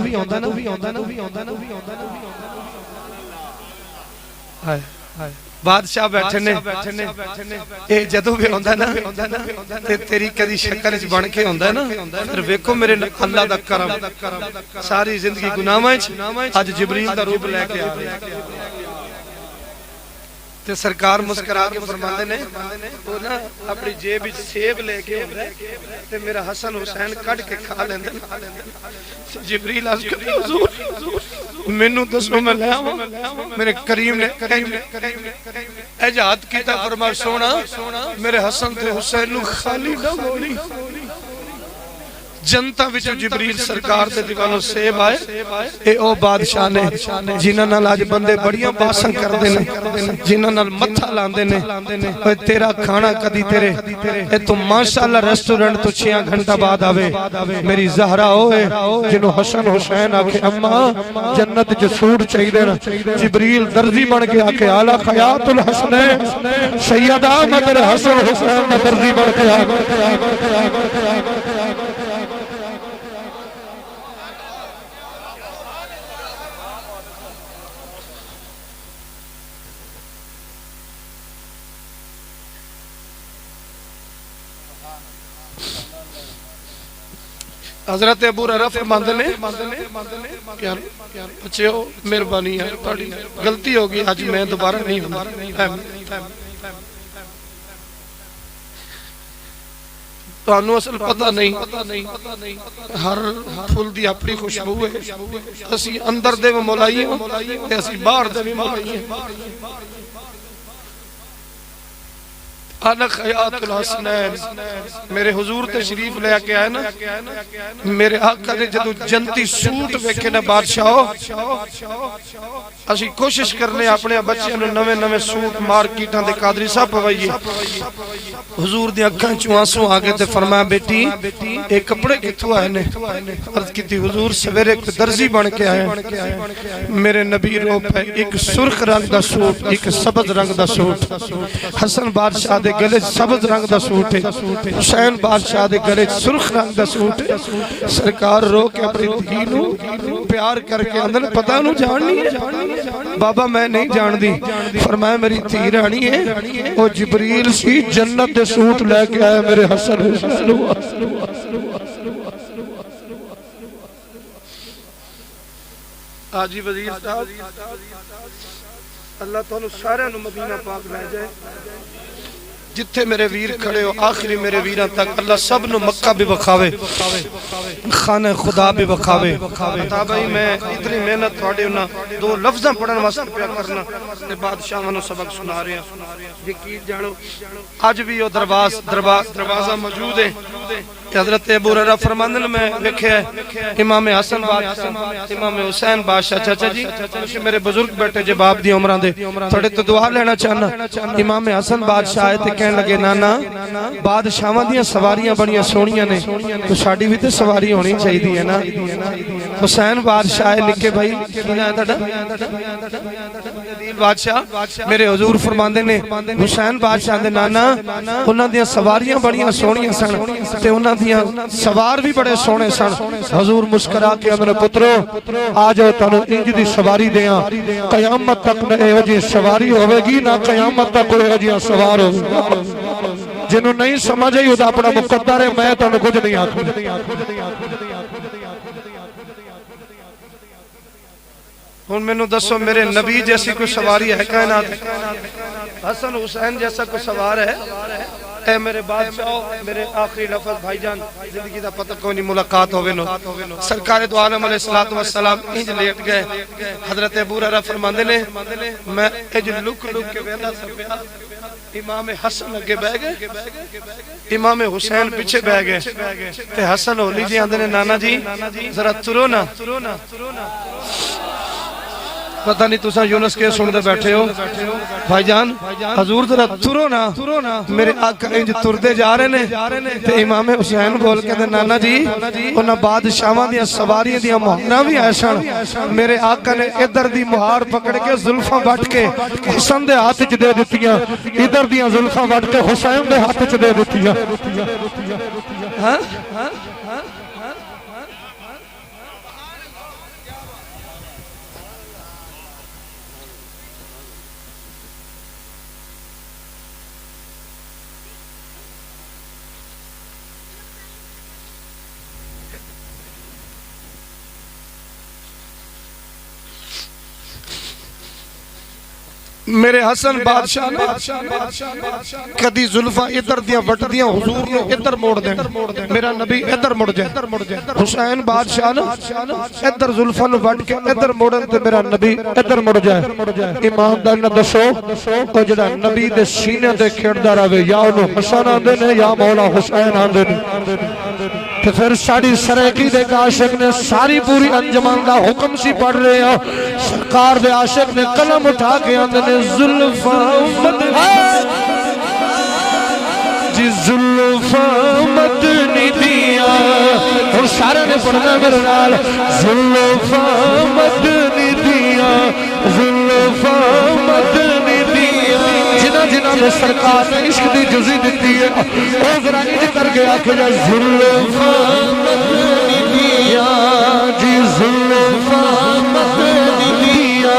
بادشاہ بیٹھے نے اے جدوں بھی ہوندا نا تے تیری کدی شکل وچ بن کے ہوندا نا، پھر ویکھو میرے اللہ دا کرم، ساری زندگی گناہاں وچ اج جبریل دا روپ لے کے آ رہا تے سرکار مسکرا کے فرماندے نے او نا اپنی جیب وچ سیب لے کے ہوندا تے میرا حسن حسین کڈ کے کھا لیندے۔ جبریل عرض کرتے حضور مینوں دسو میں لے آواں؟ میرے کریم نے اجازت کیتا، فرمایا سونا میرے حسن تے حسین نو خالی نہ موڑی۔ جنتا وچ جبریل سرکار دے دیوانوں سیب آئے، اے او بادشاہ نے جنہاں نال اج بندے بڑیاں باساں کردے نے، جنہاں نال متھا لاندے نے، اے تیرا کھانا کدی تیرے اے تو ماشاءاللہ ریسٹورنٹ تو 6 گھنٹہ بعد آوے۔ میری زہرا ہوئے جنہوں حسن حسین آکے اماں جنت جو سوٹ چاہی دے نا، جبریل درزی بن کے آکے اعلیٰ خیات الحسنین سیدہ مدر حسن حسین درزی بن کے آکے حضرت ابو ہریرہ فرماندے نے کہ بچیو مہربانی ہے تہاڈی غلطی ہو گئی اج میں دوبارہ نہیں ہوندا تانوں اصل پتہ نہیں ہر پھول دی اپنی خوشبو ہے اسی اندر دے مولائی تے اسی باہر دے مولائی آنک حیات الحسنین میرے حضور تشریف لے کے آئے نا میرے آقا نے جدو جنتی سوٹ ویکھے نا بادشاہو اسی کوشش کرنے اپنے بچے نے نوے نوے سوٹ مارکیٹاں دے قادری صاحب پوائیے حضور دی اکھاں چوں آنسو آگے تے فرمایا بیٹی ایک کپڑے کتھوں آئے نے عرض کی تھی حضور سویرے ایک درزی بن کے آئے میرے نبی رو پہ ایک سرخ رنگ دا سوٹ ایک سبز رنگ دا سوٹ حسن بادشاہ دے گلے سبز رنگ دا سوٹ ہے حسین بادشاہ دے گلے سرخ رنگ دا سوٹ ہے سرکار رو کے اپنی دھی نو پیار کر کے اندر پتہ نو جاننی ہے بابا میں نہیں جان دی فرمایا میری دھی رانی ہے وہ جبریل سی جنت دے سوٹ لے کے آئے میرے حسن حسین آجی وزیر صاحب اللہ تعالیٰ سارے نو مدینہ پاک لے جائے جتھے میرے ویر کھڑے ہو آخری میرے ویران تک اللہ سب نو مکہ بھی بکھاوے خانہ خدا بھی بکھاوے بتا بھائی میں اتنی محنت تھوڑے ہونا دو لفظاں پڑھن واسطے پیا کرنا تے بادشاہ نو سبق سنا رہے ہیں یقین جانو آج بھی وہ دروازہ موجود ہے حضرت ابو ہریرہ فرماندن میں لکھے ہے امام حسن بادشاہ امام حسین بادشاہ چاچا جی میرے بزرگ بیٹھے جباب دی عمران دے تھوڑے تو دعا لینا چاہنا امام حسن بادشاہ آئے تے کہنے لگے نانا بادشاہاں دیاں سواریاں بڑیاں سونیاں نے تو ساڑی بھی تے سواری ہونی چاہی دی ہے نا حسین بادشاہ آئے لکھے بھائی کینا ہے تھا بادشاہ میرے حضور فرماندے نے حسین بادشاہ دے نانا انہاں دیاں سواریاں بڑیاں سونیاں سن تے انہاں دیاں سوار بھی بڑے سونے سن حضور مسکرا کے اندر پترو آج تانوں انج دی سواری دیاں قیامت تک نہ ایہو جی سواری ہوے گی نہ قیامت تک کوئی ایہو جی سوار ہوے جنوں نہیں سمجھ آئی او دا اپنا مقدر ہے میں تانوں کچھ نہیں آکھوں ہن مینوں دسو میرے نبی جیسی کوئی سواری ہے کائنات حسن حسین جیسا کوئی سوار ہے اے میرے بادشاہ میرے آخری لفظ بھائی جان زندگی دا پتہ کوئی نہیں ملاقات ہوئے نو سرکار دو عالم علیہ السلام انج لیٹ گئے حضرت ابو ہریرہ فرماندے نے میں اج لک کے ویلا سپیا امام حسن اگے بہ گئے امام حسین پیچھے بہ گئے تے حسن ہولی جی آندے نے نانا جی ذرا ترو نا پتہ نہیں تساں یونس کے سندے بیٹھے ہو بھائی جان حضور ذرا ترو نا میرے آقا انج تردے جا رہے نے تے امام حسین بول کے نانا جی انہاں بادشاہاں دیاں سواریاں دیاں مہاراں بھی ایسن میرے آقا نے ادھر دی مہار پکڑ کے زلفاں وٹ کے حسن دے ہاتھ وچ دے دتیاں ادھر دیاں زلفاں وٹ کے حسین دے ہاتھ وچ دے دتیاں ہاں میرے حسن بادشاہ کدی زلفہ ادھر دیاں وٹ دیاں حضور نے ادھر موڑ دیں میرا نبی ادھر مڑ جائے حسین بادشاہ نا ادھر زلفہ نو وٹ کے ادھر موڑن تے میرا نبی ادھر مڑ جائے ایماندار نہ دسو او جڑا نبی دے سینے تے کھڑدا رہے یا انہوں حسن آندے نے یا مولا حسین آندے نے کہ پھر ساڑی سرکی دے عاشق نے ساری پوری انجمان دا حکم سی پڑھ رہے ہیں سرکار دے عاشق نے قلم اٹھا کے آندے نے زلفہ مدنی جی زلفہ مدنی دیا اور سارے نے پڑھنا میرے نال زلفہ مدنی دیا زلفہ مدنی دیا جنہ نے سرکار نے عشق دی جزی دیتی ہے او ذرا انج کر کے آکھے جا زلفہ مدنی دیا جی زلفہ مدنی دیا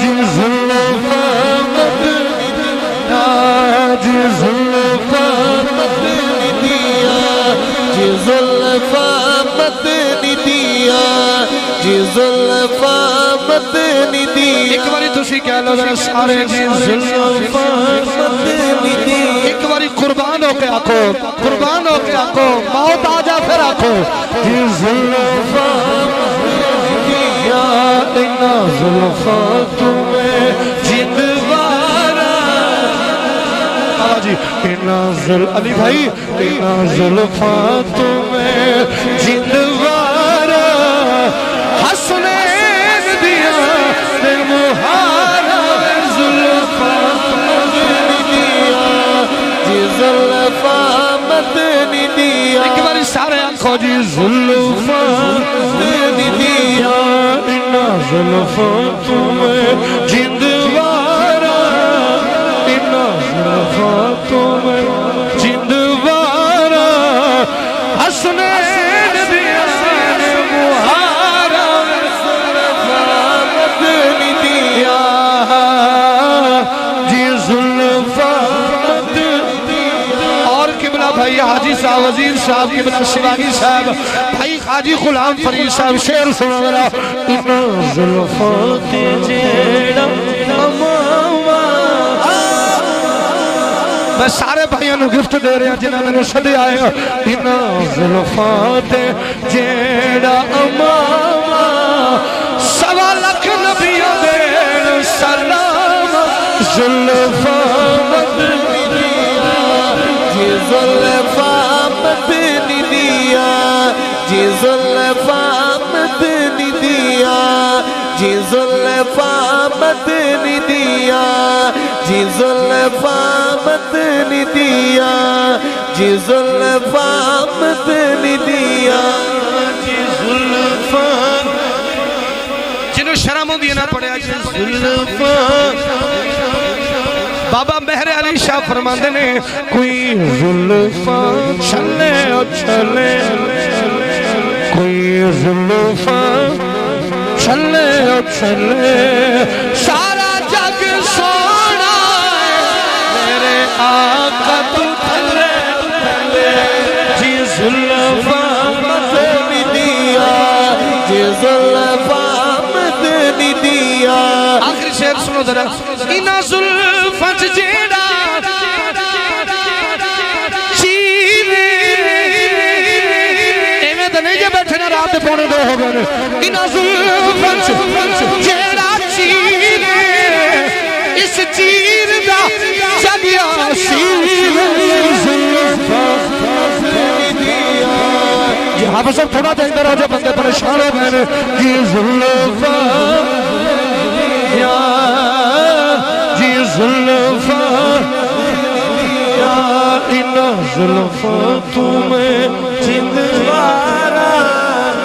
جی زلفہ مدنی دیا جی زلفہ مدنی دیا جی زلفہ مدنی دیا ایک باری تسی کہہ لو ذرا سارے جی زلفاں مدنی دیا ایک باری قربان ہو کے آکھو قربان ہو کے آکھو موت آ جا پھر آکھو جی زلفاں دیا اینا زلفاں تمہیں جندوارا جی اینا علی بھائی اینا زلفاں تمہیں جندوارا حسنین دیا دے مہارا زلفاں مدنی دیا جی زلفاں مدنی دیا ایک باری سارے آنکھو جی زلفاں مدنی دیا اینا زلفاں تمہیں جندوارا اینا زلفاں تمہیں جندوارا حسنین دیا دے مہارا زلفاں مدنی دیا جی زلفاں اور قبلہ بھائی حاجی صاحب وزیر صاحب قبلہ شواگی صاحب بھائی حاجی غلام فرید صاحب شعر سنا میرا اینا زلفاں تے جیڑا اماما میں سارے بھائیوں نے گفٹ دے رہے ہیں جنہاں میں نے صدی آئے اینا زلفاں تے جیڑا اماما سوا لکھ نبیوں دے سلام زلفاں مدنی جی زلفاں مدنی دیا جی زلفاں مدنی دیا جی زلفاں مدنی دیا جی زلفاں مدنی دیا جی زلفاں مدنی دیا جی زلفاں جنہوں شرم ہوں دینا پڑے آج زلفاں بابا مہر علی شاہ فرماندے نے کوئی زلفاں چلے او چلے کوئی زلفاں چلے او چلے سارا جگ سونا ہے میرے آقا تو تھلے تھلے جی زلفاں مدنی دیا جی زلفاں مدنی دیا آخری شعر سنو ذرا اینا زلفاں جیڑا چیرے ایویں تے نہیں جے بیٹھے نا رات دے پونے 2 ہو گئے نے اینا زلفاں جیڑا چیرے اس چیر دا جگیا سیر زلفاں مدنی دیا جی ہاں بس تھوڑا دے اندر ہو جائے بندے پریشان ہو گئے نے جی زلفاں جی زلفاں اینا زلفاں تمہیں جندوارا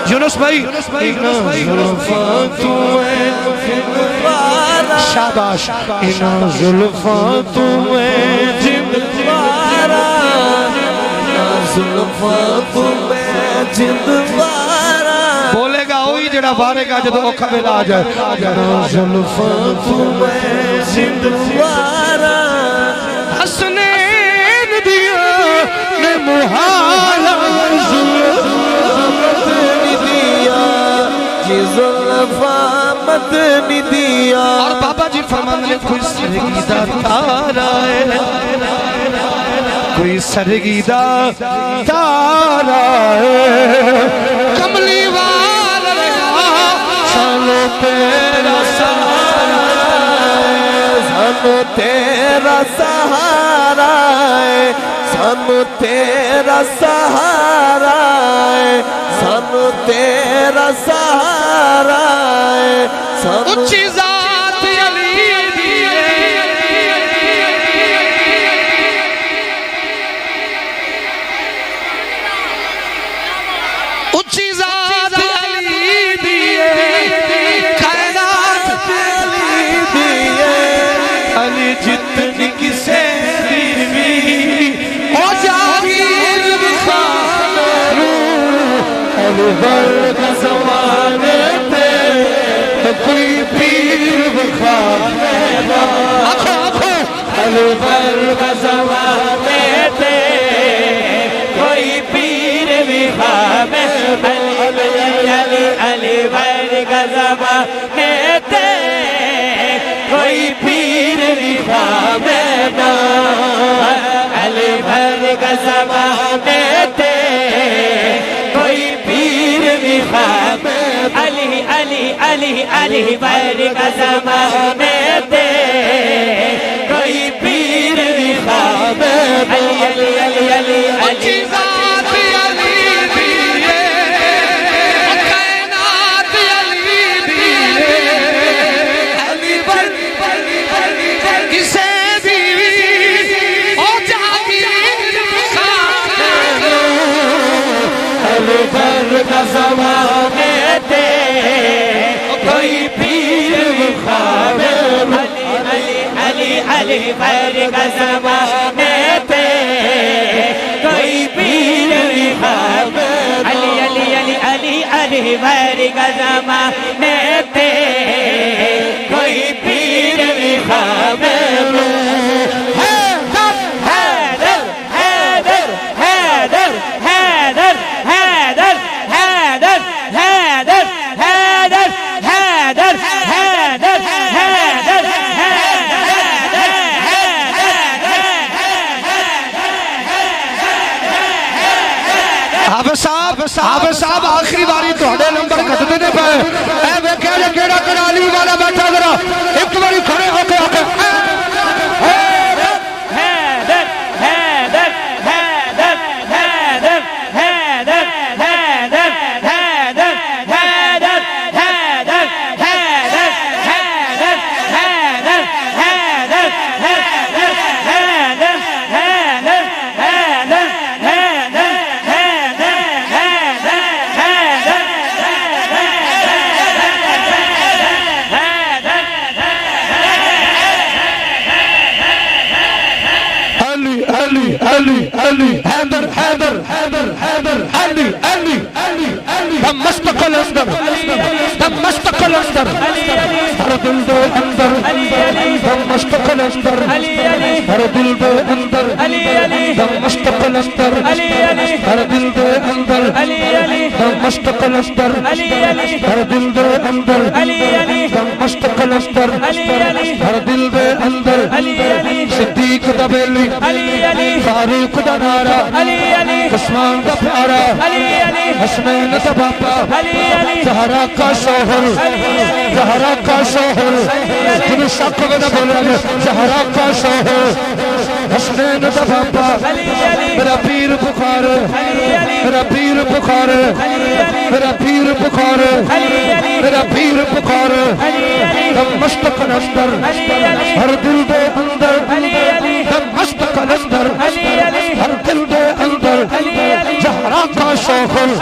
یونس بھائی اینا زلفاں تمہیں جندوارا شاباش اینا زلفاں تمہیں جندوارا زلفاں تمہیں جندوارا بولے گا ہوئی جڑا بارے گا جدو اوکھا ویلا آ جائے اینا زلفاں تمہیں جندوارا حسنین دیا نے محالا مدنی دیا جی زلفاں مدنی دیا اور بابا جی فرمان لے کوئی سرگیدہ تارا ہے کوئی سرگیدہ تارا ہے کملی والا سانو تیرا سہارا سانو تیرا سہارا ہے سانو تیرا سہارا ہے سانو تیرا سہارا ہے سانو اچھی ذات علی دیئے اچھی ذات علی دیئے کائنات علی دیئے علی جتنی کسے دیوی او جاگیر بخانو علی برگ زمانے تے کوئی پیر بخانو آنکھو آنکھو علی برگ زمانے تے کوئی پیر بھی خامے علی علی علی بھائی کا زمانے زمانے تے کوئی پیر بھی خواب علی علی علی علی بر کا زمانے تے کوئی پیر بھی خواب علی علی علی علی علی زمانے تے کوئی پیر خواب علی علی علی علی بر کا زمانے تے کوئی پیر خواب علی علی علی علی علی بر کا زمانے تے کوئی پیر خواب حافظ صاحب آخری باری تھوڑے نمبر کھٹتے نے پائے اے ویکھیا جے کیڑا کرالی والا بیٹھا ذرا ایک باری کھڑے ہو کے حیدر حیدر حیدر حیدر حیدر حیدر حیدر حیدر حیدر حیدر حیدر حیدر حیدر حیدر حیدر حیدر حیدر حیدر علی علی علی علی دمشق قلندر دمشق قلندر ہر دل دے اندر دمشق قلندر ہر دل دے اندر دمشق قلندر ہر دل دے اندر دمشق قلندر ہر دل دے اندر دمشق قلندر ہر دل دے اندر صدیق دا بیلی فاروق دا نارا عثمان دا پیارا حسنین دا باپا زہرا کا شوہر زہرا کا شوہر جنہوں شک ویدہ بولے گے زہرا کا شوہر حسنین دا باپا میرا پیر بخار میرا پیر بخار میرا پیر بخار میرا پیر بخار دمشق قلندر ہر دل دے اندر دمشق قلندر ہر دل دے اندر زہرا کا شوہر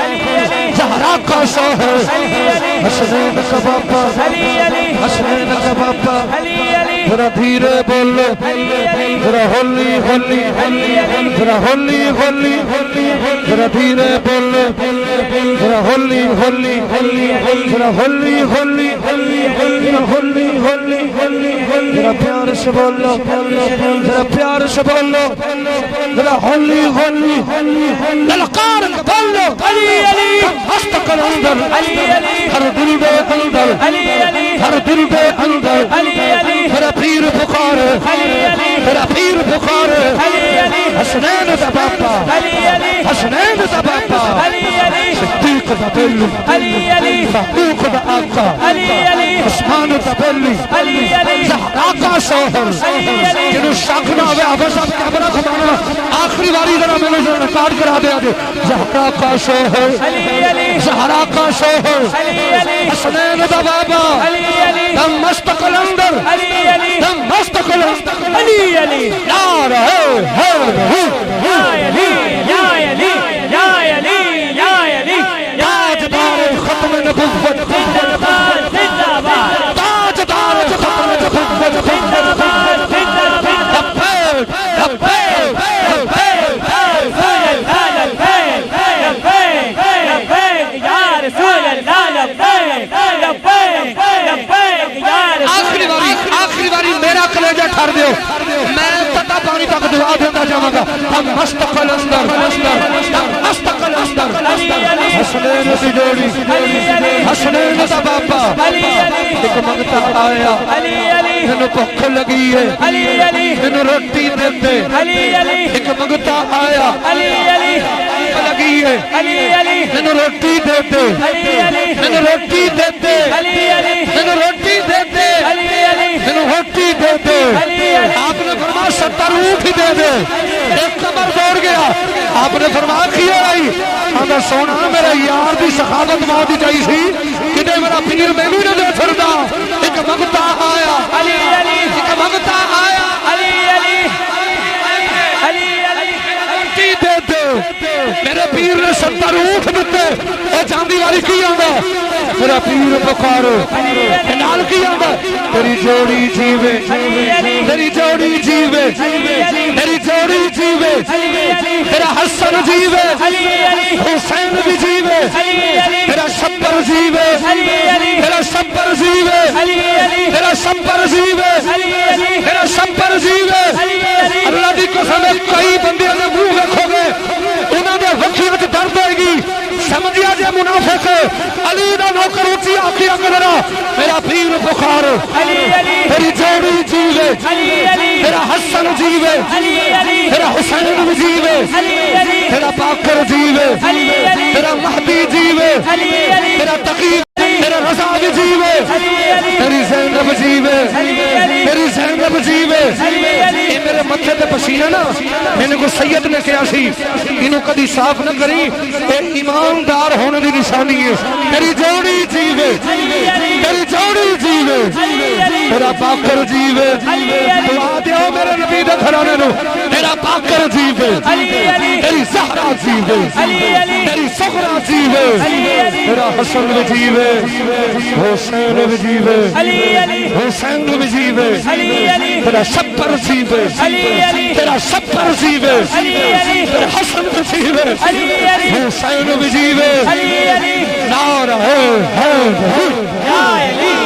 زہرا کا شوہر حسنین کا باپا حسنین کا باپا ذرا دھیرے بولو ذرا ہولی ہولی ذرا ہولی ہولی ذرا دھیرے بولو ذرا ہولی ہولی ذرا ہولی ہولی ذرا ہولی ہولی ذرا پیار سے بولو ذرا پیار سے بولو ذرا ہولی ہولی للکار بولو دمشق قلندر ہر دل دے اندر ہر دل دے اندر میرا پیر بخار میرا پیر بخار حسنین دا باپا حسنین دا باپا صدیق دا بیلی فاروق دا آقا عثمان دا بیلی زہرا کا شوہر جنہوں شک نہ ہوئے حافظ صاحب کیمرہ گھمانا آخری باری ذرا میں نے ریکارڈ کرا دیا دے زہرا کا شوہر زہرا کا شوہر حسنین دا بابا دمشق قلندر دمشق قلندر علی علی یا رہے تاجدار ختم نبوت تاجدار ختم نبوت آخری باری میرا کلیجہ ٹھار دیو میں تتا پانی تک دعا دیتا جاؤں گا دمشق قلندر دمشق قلندر حسنین سی جوڑی حسنین دا باپا ایک منگتا آیا مینوں بھوک لگی ہے علی علی مینوں روٹی دے دے علی علی ایک منگتا آیا علی علی لگی ہے علی علی مینوں روٹی دے دے علی علی مینوں روٹی دے دے علی علی مینوں روٹی دے دے علی علی مینوں روٹی دے دے علی علی آپ نے فرمایا 70 اونٹ ہی دے دے ایک کمر دوڑ گیا آپ نے فرمایا کی ہوئی آندا سونا میرا یار دی سخاوت موت چاہیے سی کتے میرا پیر مینوں نہ دے چھڑدا ایک منگتا آیا علی علی ایک منگتا آیا علی علی علی علی روٹی دے دے میرے پیر نے 70 اونٹ دیتے اے چاندی والی کی آندا میرا پیر بخار نال کی آندا تیری جوڑی جیوے تیری جوڑی جیوے تیری جوڑی جیوے تیرا حسن جیوے حسین بھی جیوے تیرا شبر جیوے تیرا شبر جیوے تیرا شبر جیوے تیرا شبر جیوے اللہ دی قسم کئی بندیاں دے منہ ویکھو گے انہاں دے وکھیاں وچ درد ہوئے گی سمجھیا جے منافق علی دا نوکر اونچی آکھیا کرنا میرا پیر بخار تیری جوڑی جیوے تیرا حسن جیوے تیرا حسین بھی جیوے تیرا باقر جیوے تیرا مہدی جیوے تیرا تقی تیرا رضا بھی جیوے تیری زینب جیوے تیری زینب جیوے یہ میرے متھے تے پسینہ نا میں نے کو سید نے کہا سی انہوں کدی صاف نہ کری اے ایماندار ہونے دی نشانی ہے تیری جوڑی جیوے تیری جوڑی جیوے تیرا باقر جیوے دعا دیو میرے نبی دے گھرانے نو تیرا باقر جیوے تیری زہرا جیوے تیری سغرا جیوے تیرا حسن بھی جیوے حسین بھی جیوے حسین بھی جیوے تیرا شبر جیوے تیرا شبر جیوے تیرا حسن بھی جیوے حسین بھی جیوے نعرہ حیدر